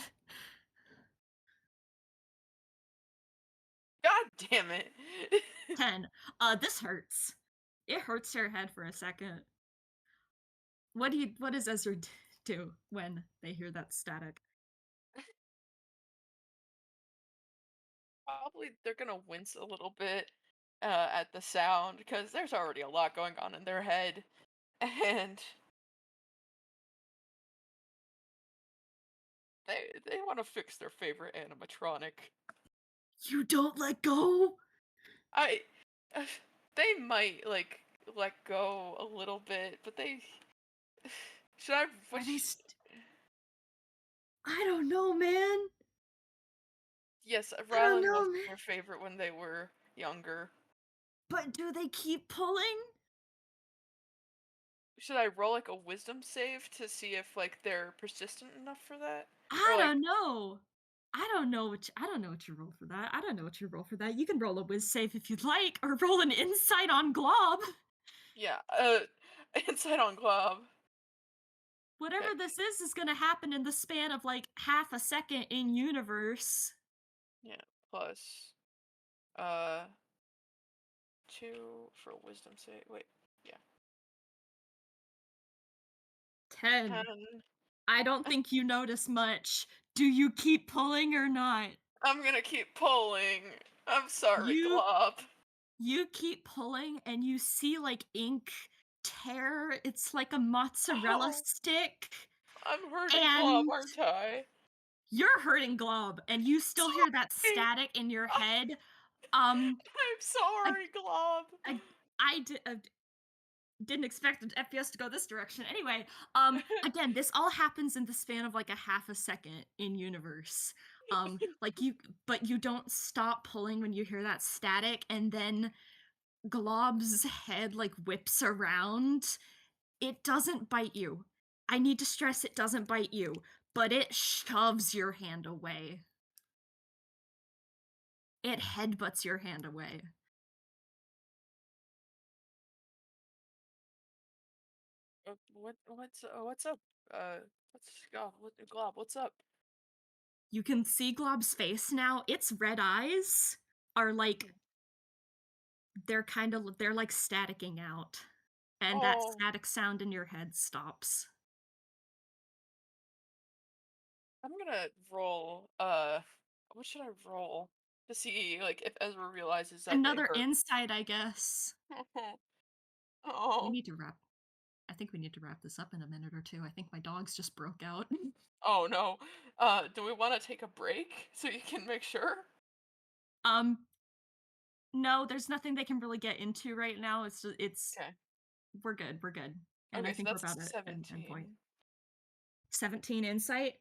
God damn it.
10. This hurts. It hurts your head for a second. What does Ezra do when they hear that static?
Probably they're gonna wince a little bit at the sound because there's already a lot going on in their head, and they want to fix their favorite animatronic.
You don't let go?
I they might like let go a little bit, but they should I
Are they
which
I don't know, man.
yes,
I don't
Rylan
know,
was
man.
their favorite when they were younger.
But do they keep pulling?
Should I roll like a wisdom save to see if like they're persistent enough for that? Or
I
like
don't know. I don't know what you roll for that. I don't know what you roll for that. You can roll a whiz save if you'd like, or roll an insight on Glob.
yeah, insight on Glob. Okay.
Whatever this is gonna happen in the span of like half a second in universe.
Yeah, plus uh 2 for wisdom save. Wait. Yeah.
10.
10.
I don't think you notice much. Do you keep pulling or not?
I'm gonna keep pulling. I'm sorry,
You
Glob.
you keep pulling and you see like ink tear. It's like a mozzarella
Oh,
stick
I'm hurting Glob,
and
aren't I?
you're hurting Glob and you still hear that
Sorry.
static in your head. Um
I'm
I
sorry, Glob.
I didn't expect an FPS to go this direction. Anyway, again, this all happens in the span of like a half a second in universe. Like but you don't stop pulling when you hear that static, and then Glob's head like whips around. It doesn't bite you. I need to stress it doesn't bite you, but it shoves your hand away. It headbutts your hand away.
What's up? Glob, what's up?
You can see Glob's face now. Its red eyes are like they're like staticking out, and that
Oh,
static sound in your head stops.
I'm gonna roll what should I roll to see like if Ezra realizes that they
Another
hurt?
insight, I guess. We
Oh.
need to wrap I think we need to wrap this up in a minute or 2. I think my dogs just broke out.
Oh no. Do we want to take a break so you can make sure?
Um, no, there's nothing they can really get into right now. It's
Okay.
we're good, and I
Okay, so
think we're
that's
about at an endpoint.
17.
17 insight?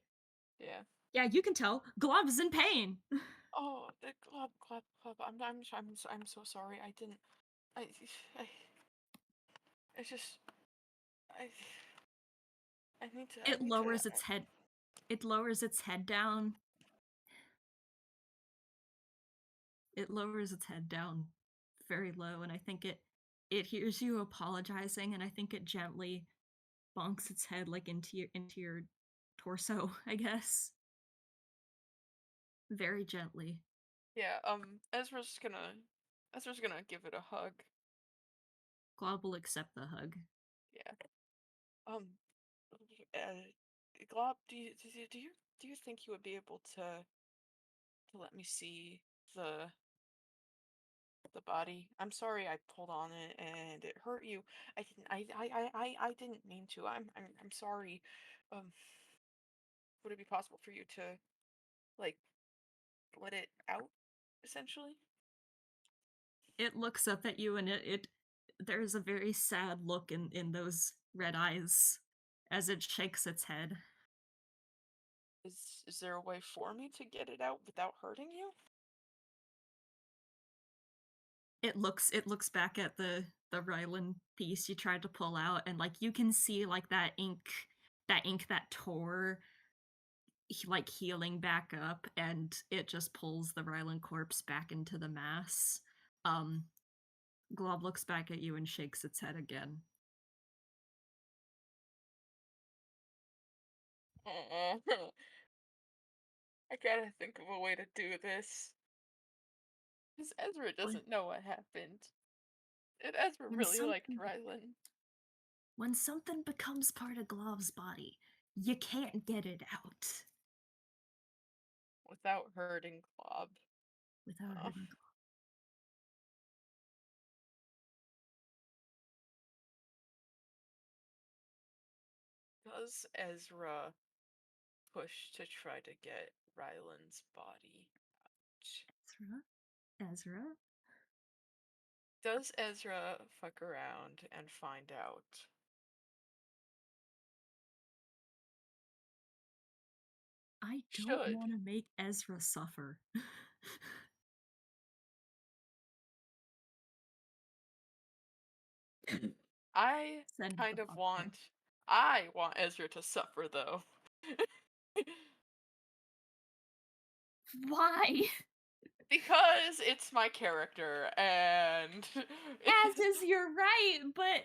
Yeah.
Yeah, you can tell. Glove's in pain.
Oh, the club. I'm so sorry. I didn't. I It's just I I need to I
It
need to
lowers its head it lowers its head down. It lowers its head down very low, and I think it hears you apologizing, and I think it gently bonks its head, like, into your torso, I guess, very gently.
yeah, Ezra's gonna give it a hug.
Glob will accept the hug.
Yeah. Um uh, Glob, do you think you would be able to let me see the the body? I'm sorry I pulled on it and it hurt you. I didn't mean to. I'm sorry. Um would it be possible for you to like let it out essentially?
It looks up at you, and it there's a very sad look in those red eyes as it shakes its head.
Is there a way for me to get it out without hurting you?
It looks back at the Rylan piece you tried to pull out, and, like, you can see, like, that ink that tore, like, healing back up, and it just pulls the Rylan corpse back into the mass. Um, Glob looks back at you and shakes its head again.
Aw. I gotta think of a way to do this. Because Ezra
When
doesn't know what happened. And Ezra
when
really liked
something
Rylan
when something becomes part of Glob's body, you can't get it out
without hurting Glob.
without
Uh,
hurting.
does Ezra push to try to get Rylan's body out?
Ezra? Ezra?
Does Ezra fuck around and find out?
I don't
Should.
wanna make Ezra suffer.
I
Send the
kind of
fuck there.
want. I want Ezra to suffer though.
Why?
Because it's my character and
As is your right, but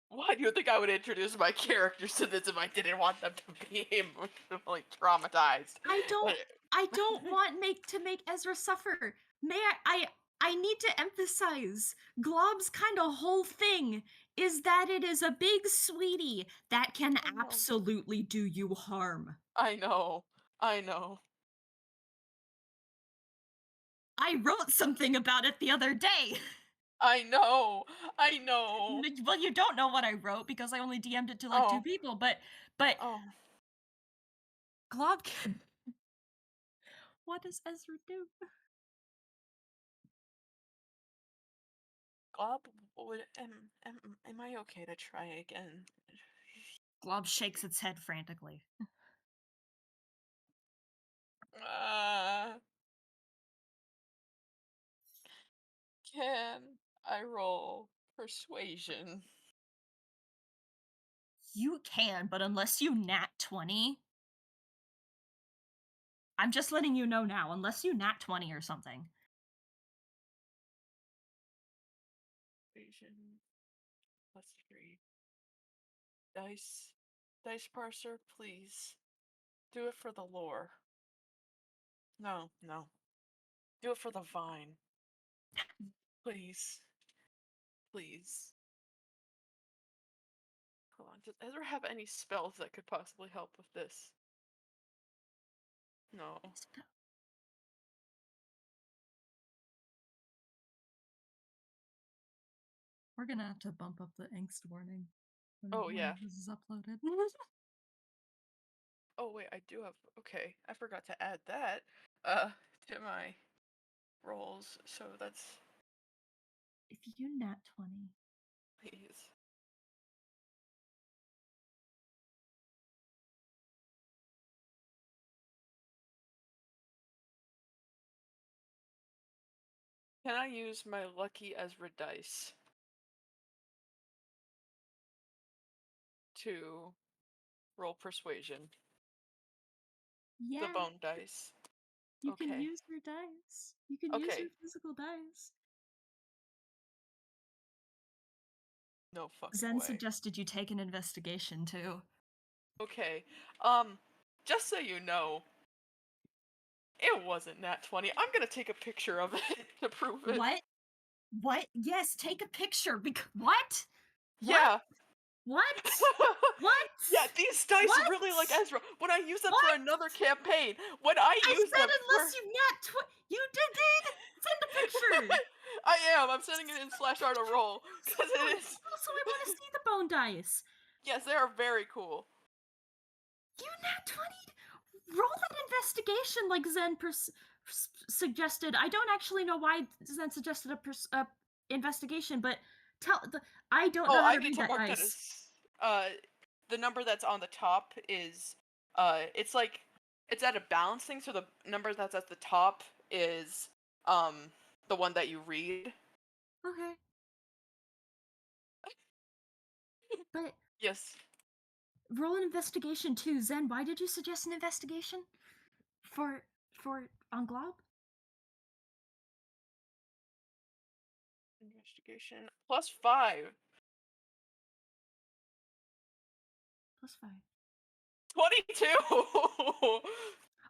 why do you think I would introduce my characters to this if I didn't want them to be emotionally traumatized?
I don't
But
I don't want make Ezra suffer. May I need to emphasize Glob's kind of whole thing is that it is a big sweetie that can
I know.
absolutely do you harm.
I know. I know.
I wrote something about it the other day.
I know. I know.
Well, you don't know what I wrote because I only DM'd it to like two
Oh.
people, but
Oh.
Glob can what does Ezra do?
Glob, am I okay to try again?
Glob shakes its head frantically.
Uh, can I roll persuasion?
You can, but unless you nat 20, I'm just letting you know now, unless you nat 20 or something.
Persuasion plus 3. Dice. Dice parser, please. Do it for the lore. No, no. Do it for the vine. Please. Please. Hold on. Does Ezra have any spells that could possibly help with this? No.
We're gonna have to bump up the angst warning
Oh,
when
yeah.
this is uploaded.
Oh, wait, I do have. Okay, I forgot to add that uh, to my rolls. So that's.
If you nat 20,
Please. Can I use my lucky Ezra dice to roll persuasion? The
Yeah,
bone dice.
you can
Okay.
use your dice. You can use your
Okay.
physical dice.
No fucking
Zen
way.
suggested you take an investigation too.
Okay. Just so you know, it wasn't nat 20. I'm gonna take a picture of it to prove it.
What? What? Yes, take a picture. What? What?
Yeah.
What? What?
Yeah, these dice really like
What?
Ezra. When I use them for
What?
another campaign, when I
I
use
said
them
unless
for
you you did send a picture.
I am. I'm sending it in slash art a roll because it is.
Also, I want to see the bone dice.
Yes, they are very cool.
You nat 20. Roll an investigation like Zen suggested. I don't actually know why Zen suggested a investigation, but I don't
Oh,
know how
I
to
need
read
to
that
mark that
dice.
as the number that's on the top is it's like it's at a balancing, so the number that's at the top is the one that you read.
Okay, but
Yes.
roll an investigation too. Zen, why did you suggest an investigation for on Glob?
Investigation +5.
+5.
22.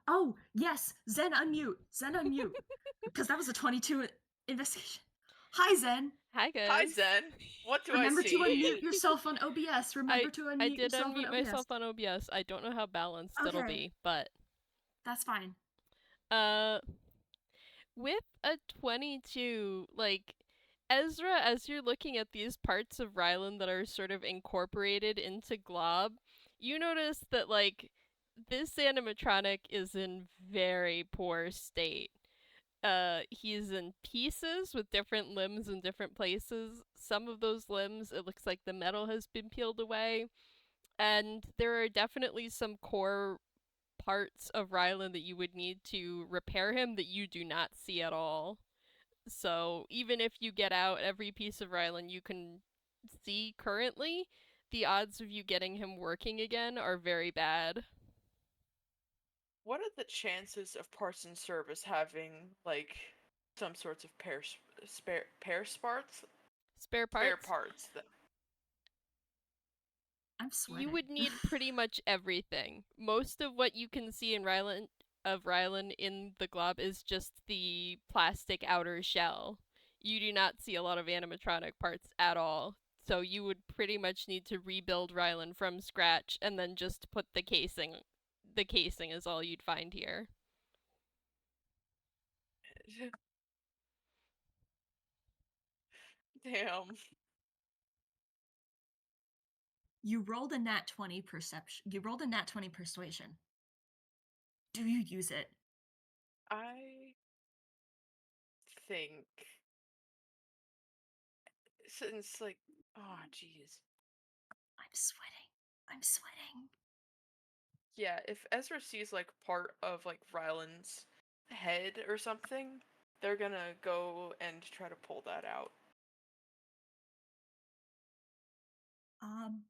Oh yes, Zen unmute. Zen unmute. Because that was a 22 investigation. Hi Zen.
Hi
Hi
guys.
Zen. What do I
Remember to
see?
unmute yourself on OBS.
I
Remember to
I
unmute
did
yourself on
unmute
OBS.
myself on OBS. I don't know how balanced it'll
Okay,
be, but
that's fine.
uh with a 22, like Ezra, as you're looking at these parts of Rylan that are sort of incorporated into Glob, you notice that like this animatronic is in very poor state. He's in pieces with different limbs in different places. Some of those limbs, it looks like the metal has been peeled away. And there are definitely some core parts of Rylan that you would need to repair him that you do not see at all. So even if you get out every piece of Rylan you can see currently, the odds of you getting him working again are very bad.
What are the chances of parts and service having like some sorts of
Spare
spare
parts?
parts that
I'm
You
sweating.
would need pretty much everything. Most of what you can see in Rylan in the glob is just the plastic outer shell. You do not see a lot of animatronic parts at all. So you would pretty much need to rebuild Rylan from scratch and then just put the casing. The casing is all you'd find here.
damn.
You rolled a nat 20 perception. You rolled a nat 20 persuasion. Do you use it?
I think since like oh jeez.
I'm sweating. I'm sweating.
Yeah, if Ezra sees like part of like Rylan's head or something, they're gonna go and try to pull that out.
Um,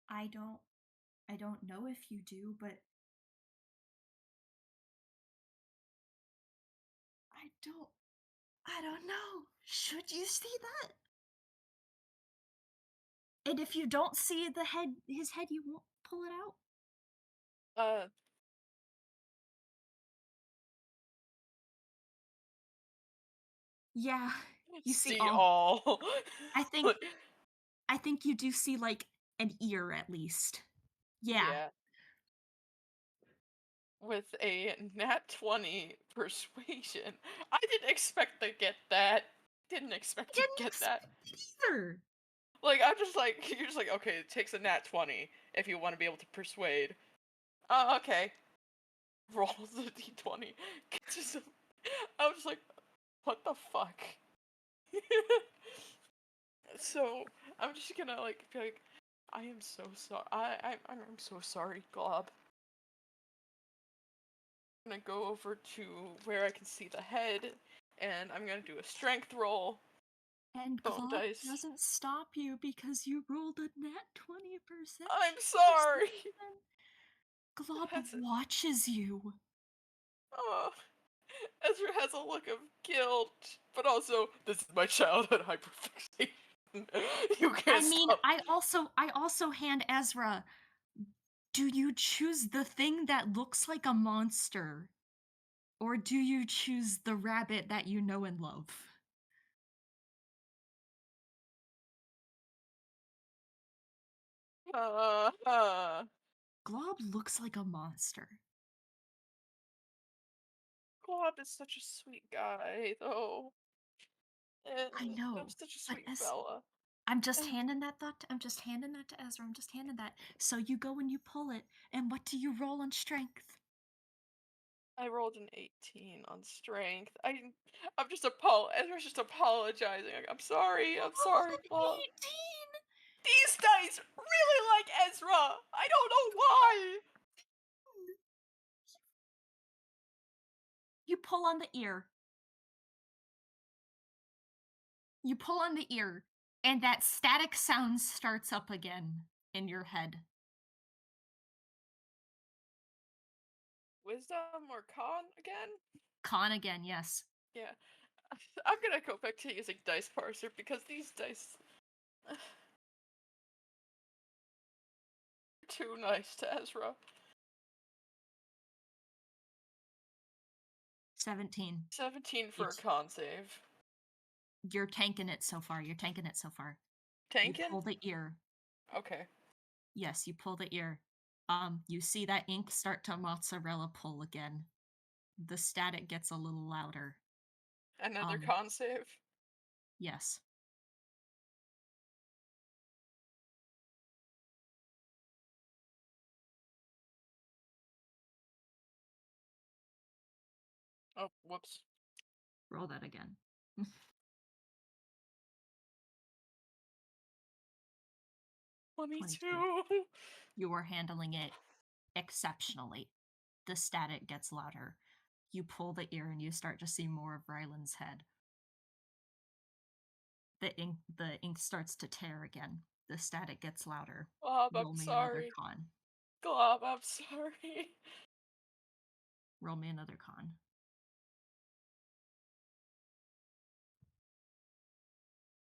I don't I don't know if you do, but I I don't know. Should you see that? And if you don't see his head, you won't pull it out?
Uh
Yeah, you see
see
all.
all.
I think I think you do see like an ear at least. Yeah.
Yeah. With a nat 20 persuasion. I didn't expect to get that. Didn't
I
expect to
didn't
get that.
expect it either.
Like, I'm just like, you're just like, okay, it takes a nat 20 if you want to be able to persuade. Oh, okay. Roll the d20. Just, I was like, what the fuck? So, I'm just gonna, like, be like, I am so sorry. I'm so sorry, Glob. I'm gonna go over to where I can see the head and I'm gonna do a strength roll.
And
Bone
Glob
dice.
doesn't stop you because you rolled a nat 20%.
I'm sorry.
Glob
That's it.
watches you.
Oh, Ezra has a look of guilt, but also this is my childhood hyperfixation. You can't
I mean,
stop.
I also hand Ezra. Do you choose the thing that looks like a monster? Or do you choose the rabbit that you know and love?
Uh, uh.
Glob looks like a monster.
Glob is such a sweet guy, though.
I
I'm
know,
such a
but
sweet
as
fella.
I'm just handing that thought. I'm just handing that to Ezra. I'm just handing that. So you go and you pull it, and what do you roll on strength?
I rolled an 18 on strength. I'm just Ezra's just apologizing. Like, I'm sorry.
You
I'm
rolled
sorry,
an
Glob.
18.
These dice really like Ezra. I don't know why.
You pull on the ear. You pull on the ear, and that static sound starts up again in your head.
Wisdom or con again?
Con again, yes.
Yeah. I'm gonna go back to using dice parser because these dice are too nice to Ezra.
17.
17 for a
It's
con save.
You're tanking it so far. You're tanking it so far. You
Tankin?
pull the ear.
Okay.
Yes, you pull the ear. You see that ink start to mozzarella pull again. The static gets a little louder.
Another
Um,
con save.
yes.
Oh, whoops.
Roll that again. 22.
22.
You are handling it exceptionally. The static gets louder. You pull the ear and you start to see more of Ryland's head. The ink starts to tear again. The static gets louder.
Glob, I'm
Roll me another
sorry.
con.
Glob, I'm sorry.
Roll me another con.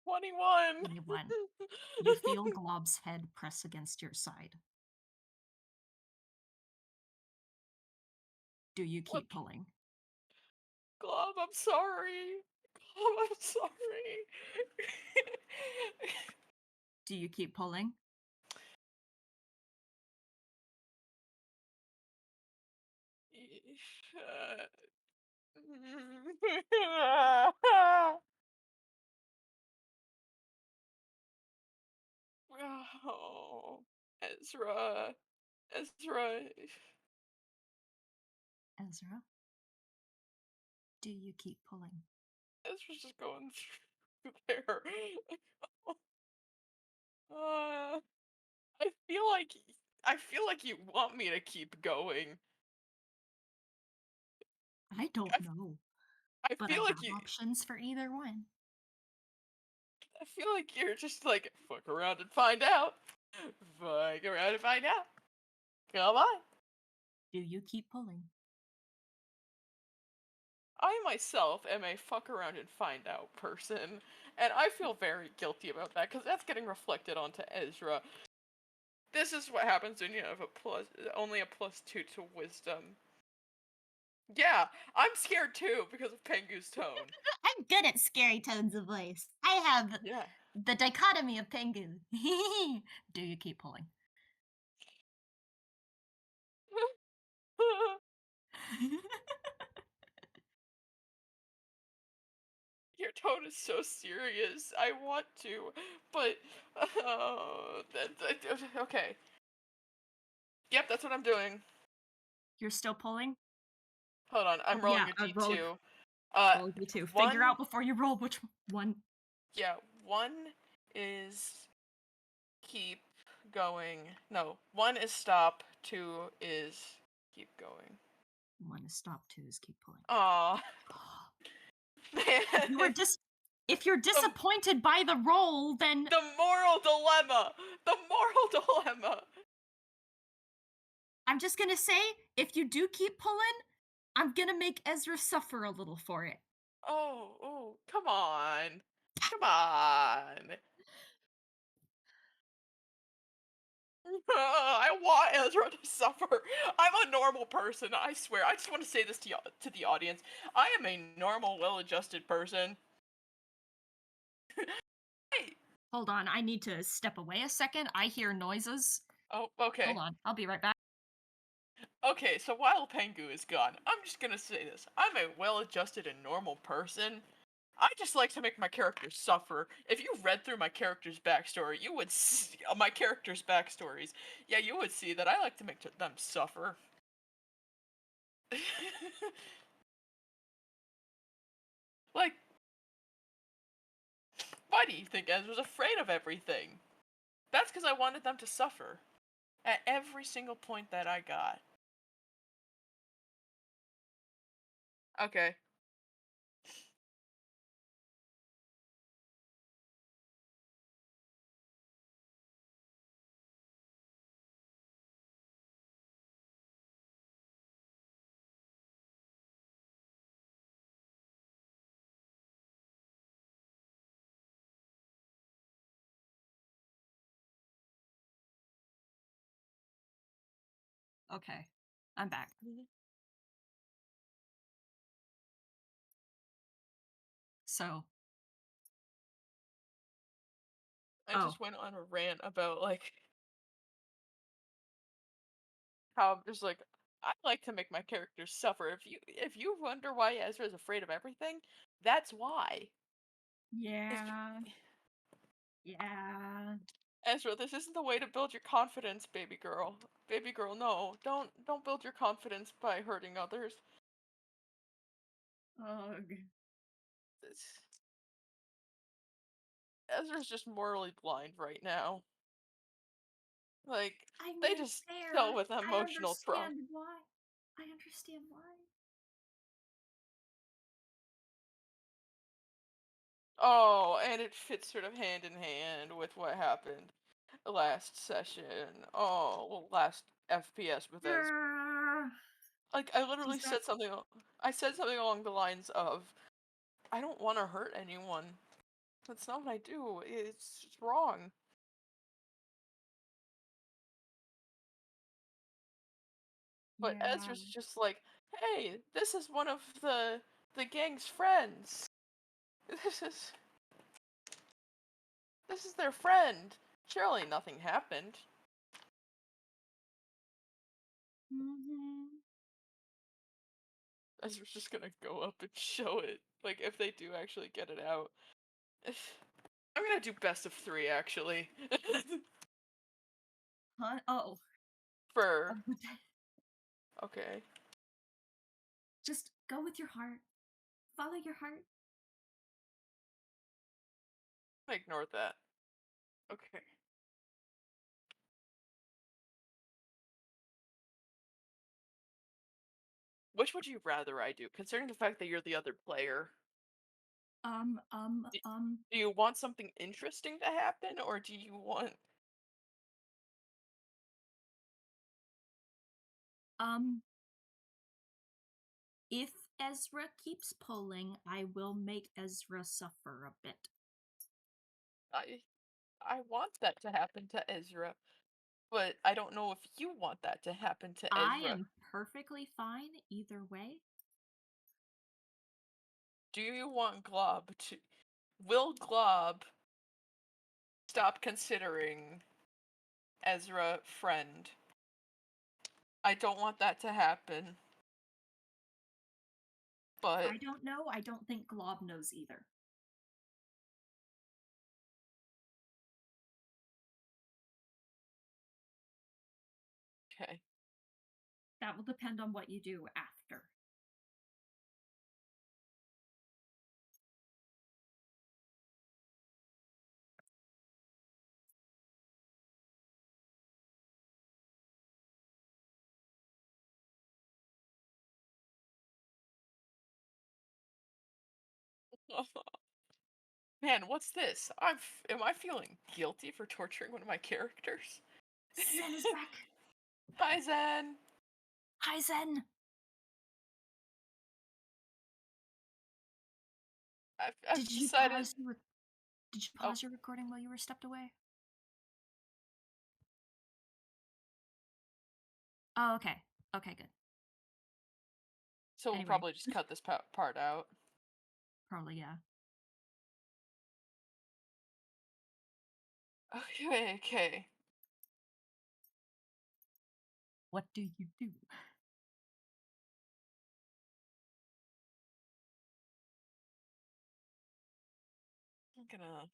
21.
21. You feel Glob's head press against your side. Do you
What?
keep pulling?
Glob, I'm sorry. Glob, I'm sorry.
Do you keep pulling?
Oh, Ezra. Ezra.
Ezra, do you keep pulling?
Ezra's just going through there. Uh, I feel like I feel like you want me to keep going.
I don't
I,
know,
I
but I
feel like
have options for either one.
I feel like you're just like fuck around and find out. Fuck around and find out. Come on.
Do you keep pulling?
I myself am a fuck around and find out person, and I feel very guilty about that because that's getting reflected onto Ezra. This is what happens when you have only a +2 to wisdom. Yeah, I'm scared too because of Pengu's tone.
I'm good at scary tones of voice. I have
Yeah.
the dichotomy of Pengu. Do you keep pulling?
Your tone is so serious. I want to, but okay. Yep, that's what I'm doing.
You're still pulling?
Hold on, I'm
Oh
rolling
yeah,
a
roll
d2. Uh,
roll d2. Figure
one.
out before you roll which one.
Yeah, one is keep going. No, one is stop. Two is keep going.
One is stop, two is keep pulling.
Aw.
If you were
Man,
dis if you're
the
disappointed by the role, then
the moral dilemma. The moral dilemma.
I'm just gonna say, if you do keep pulling, I'm gonna make Ezra suffer a little for it.
Oh, oh, come on. Come on. I want Ezra to suffer. I'm a normal person, I swear. I just want to say this to the audience. I am a normal, well-adjusted person. Hey.
Hold on, I need to step away a second. I hear noises.
Oh,
Hold
okay.
on, I'll be right back.
Okay, so while Pengu is gone, I'm just gonna say this. I'm a well-adjusted and normal person. I just like to make my characters suffer. If you read through my character's backstory, you would see my character's backstories. Yeah, you would see that I like to make them suffer. Like, why do you think Ezra's afraid of everything? That's because I wanted them to suffer at every single point that I got. Okay.
Okay, I'm back.
Mhm.
So,
I
oh,
just went on a rant about like how I'm just like I like to make my characters suffer. If you wonder why Ezra is afraid of everything, that's why. It's
yeah, yeah.
Ezra, this isn't the way to build your confidence, baby girl. Baby girl, no. Don't build your confidence by hurting others.
Ugh.
It's, Ezra's just morally blind right now. Like
I
they
mean,
just
fair.
dealt with
I
emotional trauma.
understand why. I understand why.
Oh, and it fits sort of hand in hand with what happened last session. Oh, well, last FPS with Ezra.
Yeah.
Like I literally
Does that
said something. I said something along the lines of, "I don't want to hurt anyone. That's not what I do. It's just wrong." But
Yeah.
Ezra's just like, "Hey, this is one of the gang's friends. This is this is their friend. Surely nothing happened."
Mhm.
Ezra's just gonna go up and show it. Like if they do actually get it out. I'm gonna do best of 3 actually.
Huh? Oh.
For
Oh, what the-
okay.
Just go with your heart. Follow your heart.
I ignored that. Okay. Which would you rather I do, considering the fact that you're the other player?
Um, um,
Do,
um,
do you want something interesting to happen, or do you want?
um, if Ezra keeps pulling, I will make Ezra suffer a bit.
I I want that to happen to Ezra, but I don't know if you want that to happen to
I
Ezra.
am perfectly fine either way.
Do you want Glob to? Will Glob stop considering Ezra friend? I don't want that to happen, but
I don't know. I don't think Glob knows either.
okay.
That will depend on what you do after.
Man, what's this? Am I feeling guilty for torturing one of my characters?
Zen is back.
Hi, Zen.
Hi, Zen.
I've
Did you
decided.
pause? Did you
Oh,
pause your recording while you were stepped away? Oh, okay. Okay, good.
so we'll
Anyway,
probably just cut this part out.
probably yeah.
Okay, okay.
What do you do?
I'm gonna.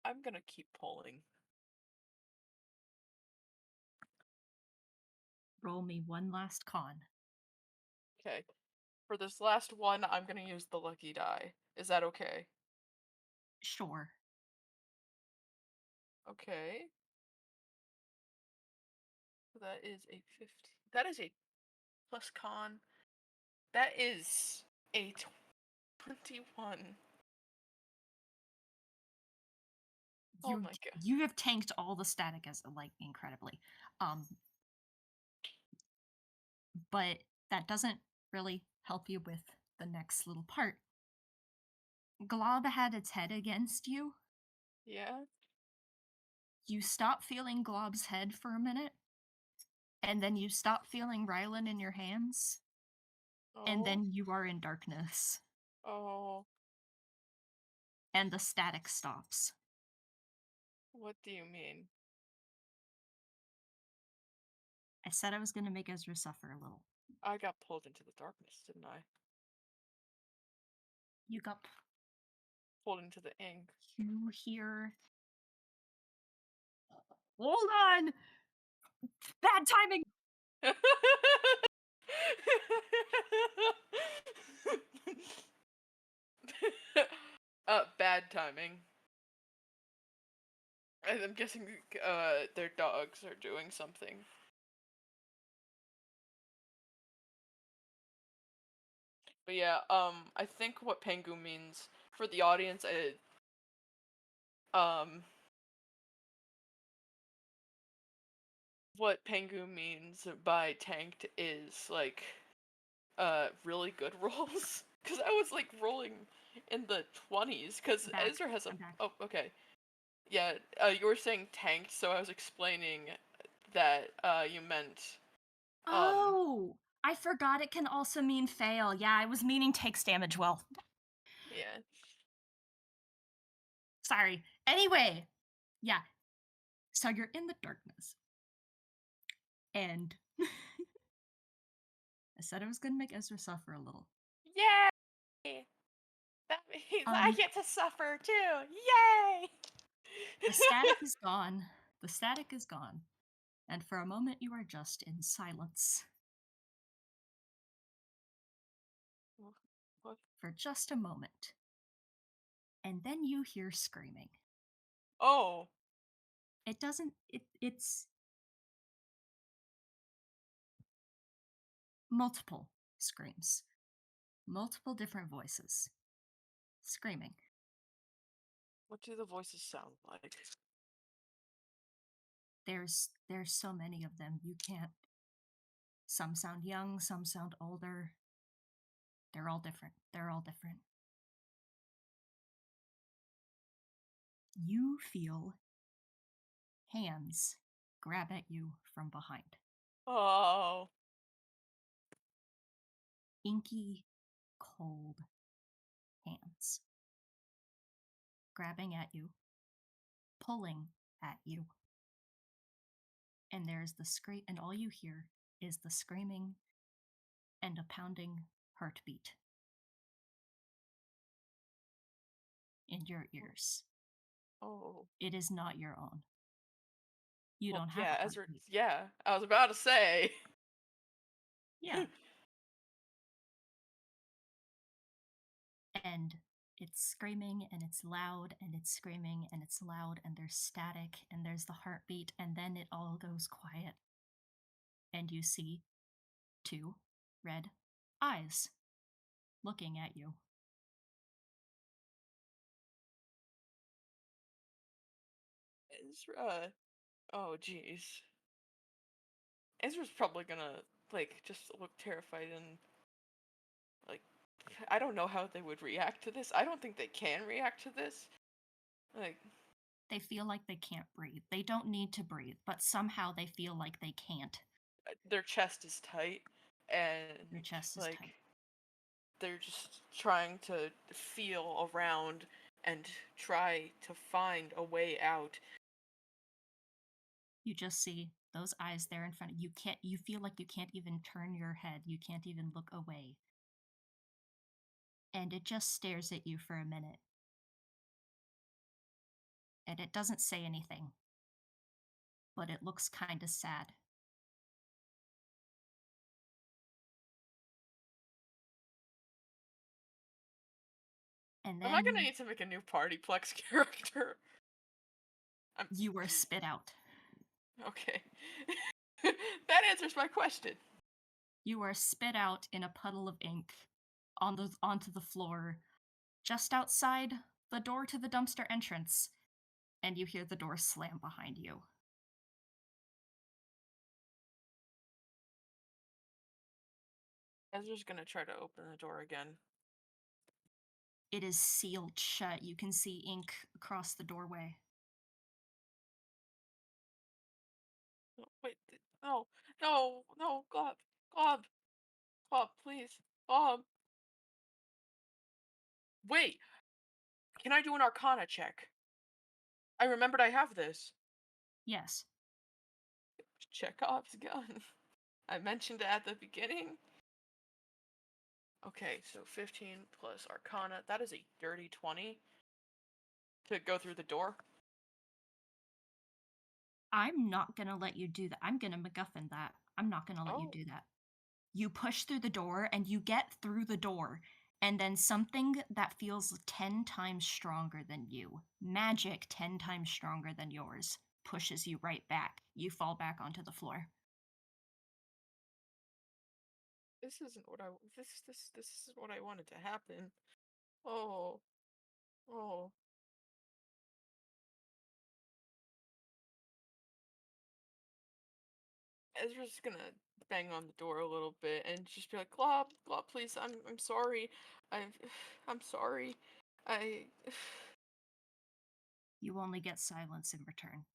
I'm gonna keep pulling.
Roll me one last con.
Okay. For this last one, I'm gonna use the lucky die. Is that okay?
Sure.
Okay. That is a 50. That is a plus con. That is a 21. Oh my god.
You have tanked all the static as like incredibly. Um, but that doesn't really help you with the next little part. Glob had its head against you.
Yeah?
You stop feeling Glob's head for a minute, and then you stop feeling Rylan in your hands, and
Oh.
then you are in darkness,
Oh.
and the static stops.
What do you mean?
I said I was going to make Ezra suffer a little.
I got pulled into the darkness, didn't I?
You got.
Pulled into the ink.
You hear. Hold on! Bad timing!
Bad timing. And I'm guessing their dogs are doing something. But yeah, I think what Pengu means for the audience, um, what Pengu means by tanked is like, really good rolls. Cause I was like rolling in the 20s. Cause
Back.
Ezra has a.
I'm back.
Oh, okay. Yeah. You were saying tanked, so I was explaining that you meant
Oh! I forgot it can also mean fail. Yeah, I was meaning takes damage well.
yeah.
Sorry. Anyway, yeah. So you're in the darkness. And I said I was going to make Ezra suffer a little.
Yay! That means I
Um,
get to suffer too. Yay!
the static is gone. The static is gone. And for a moment, you are just in silence.
What?
For just a moment. And then you hear screaming.
Oh.
It doesn't, it's multiple screams, multiple different voices screaming.
What do the voices sound like?
There's so many of them. You can't. Some sound young, some sound older. They're all different. They're all different. You feel hands grab at you from behind.
Oh.
Inky, cold hands grabbing at you, pulling at you. And there's the scream, and all you hear is the screaming and a pounding heartbeat in your ears.
Oh.
It is not your own. You
Well,
don't have a
yeah, Ezra.
heartbeat.
Yeah, I was about to say.
Yeah. And it's screaming and it's loud and it's screaming and it's loud and there's static and there's the heartbeat and then it all goes quiet. And you see 2 red eyes looking at you.
Ezra. Oh, jeez. Ezra's probably gonna, like, just look terrified and, like, I don't know how they would react to this. I don't think they can react to this. Like,
They feel like they can't breathe. They don't need to breathe, but somehow they feel like they can't.
their chest is tight,
Your
and,
chest is tight.
like, they're just trying to feel around and try to find a way out.
You just see those eyes there in front of you. You feel like you can't even turn your head. You can't even look away. And it just stares at you for a minute. And it doesn't say anything, but it looks kind of sad. And
Am I gonna
then
need to make a new PartyPlex character?
you were spit out.
Okay. That answers my question.
You are spit out in a puddle of ink onto the floor just outside the door to the dumpster entrance, and you hear the door slam behind you.
Ezra's gonna try to open the door again.
It is sealed shut. You can see ink across the doorway.
Oh, wait, no, no, Glob, Glob, Glob, please, Glob. Wait, can I do an Arcana check? I remembered I have this.
Yes,
Chekhov's gun. I mentioned it at the beginning. Okay, so 15 plus Arcana. That is a dirty 20 to go through the door.
I'm not gonna let you do that. I'm gonna MacGuffin that. I'm not gonna let you
Oh,
do that. You push through the door and you get through the door, and then something that feels 10 times stronger than you, magic 10 times stronger than yours, pushes you right back. You fall back onto the floor.
this isn't what I this isn't what I wanted to happen. Oh, oh. Ezra's gonna bang on the door a little bit and just be like, "Glob, Glob, please, I'm sorry. I've I'm sorry. I
You only get silence in return.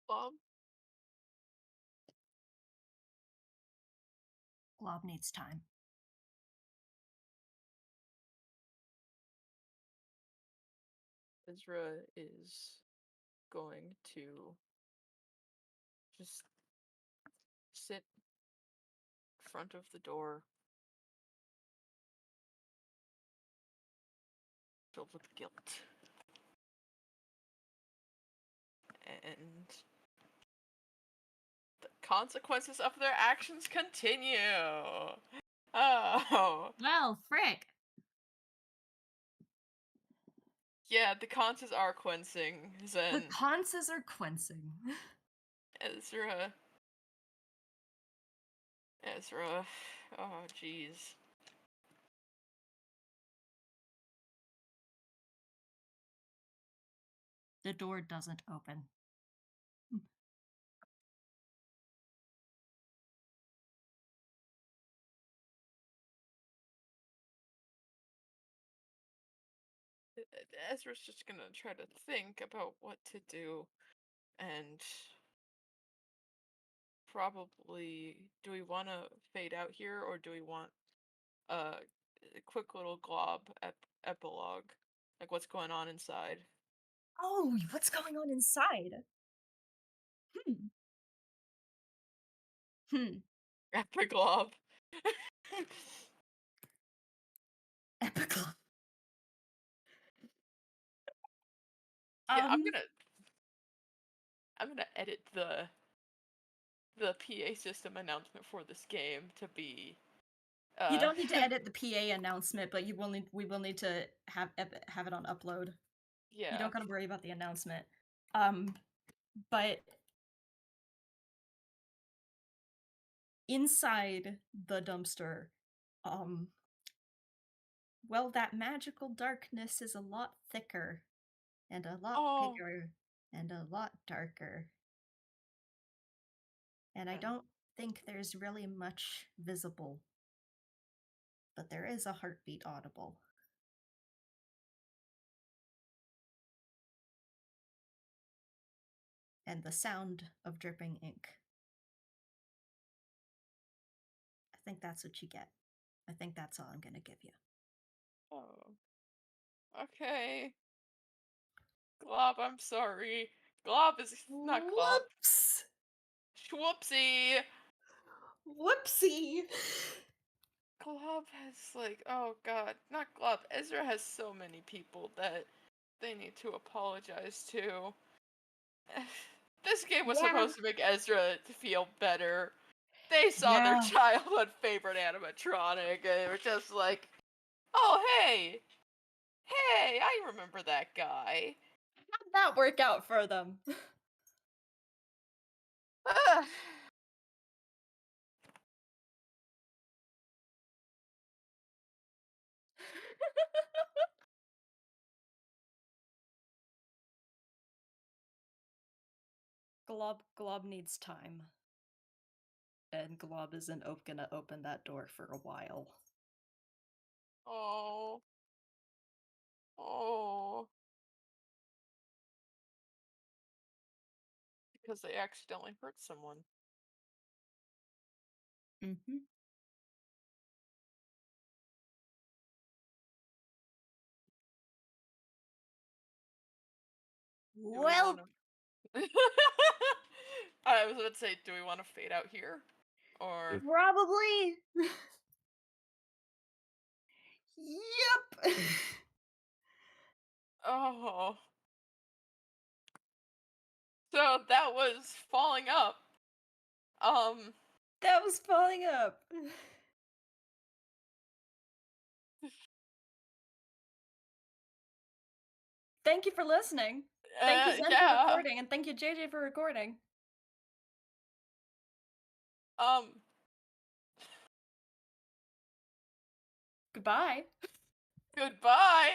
Glob."
Glob needs time.
Ezra is going to just sit in front of the door, filled with guilt. And the consequences of their actions continue. Oh,
Well, frick!
yeah, the conses are quencing.
The
Zen,
conses are quencing.
Ezra, Ezra. Oh, jeez.
The door doesn't open.
Ezra's just gonna try to think about what to do, and probably, do we want to fade out here, or do we want uh, a quick little glob epilogue, like what's going on inside?
Oh, what's going on inside? Hmm. Hmm.
Epiglob.
Epical.
Yeah,
Um,
I'm gonna edit the PA system announcement for this game to be
you
uh
don't need to edit the PA announcement, but we will need to have it on upload. You
Yeah.
don't gotta worry about the announcement. Um, but inside the dumpster, um, well, that magical darkness is a lot thicker and a lot
Oh,
bigger and a lot darker. And I
and
don't think there's really much visible, but there is a heartbeat audible. And the sound of dripping ink. I think that's what you get. I think that's all I'm gonna give you.
oh, okay. Glob, I'm sorry. Glob is not Glob.
Whoops!
Whoopsie.
Whoopsie!
Glob has like, oh god, not Glob. Ezra has so many people that they need to apologize to. This game was
Yeah.
supposed to make Ezra feel better. They saw their
Yeah.
childhood favorite animatronic and they were just like, oh hey, hey, I remember that guy.
How'd that work out for them?
Ugh.
Glob needs time. And Glob isn't gonna open that door for a while.
Oh, oh, because they accidentally hurt someone.
Mm-hmm.
Do we want
Well,
to? I was about to say, do we want to fade out here, or
probably. Yep.
oh? So that was falling up. Um,
That was falling up. Thank you for listening. Thank you, Zen, for
yeah.
recording, and thank you, JJ, for recording.
Um,
Goodbye.
goodbye.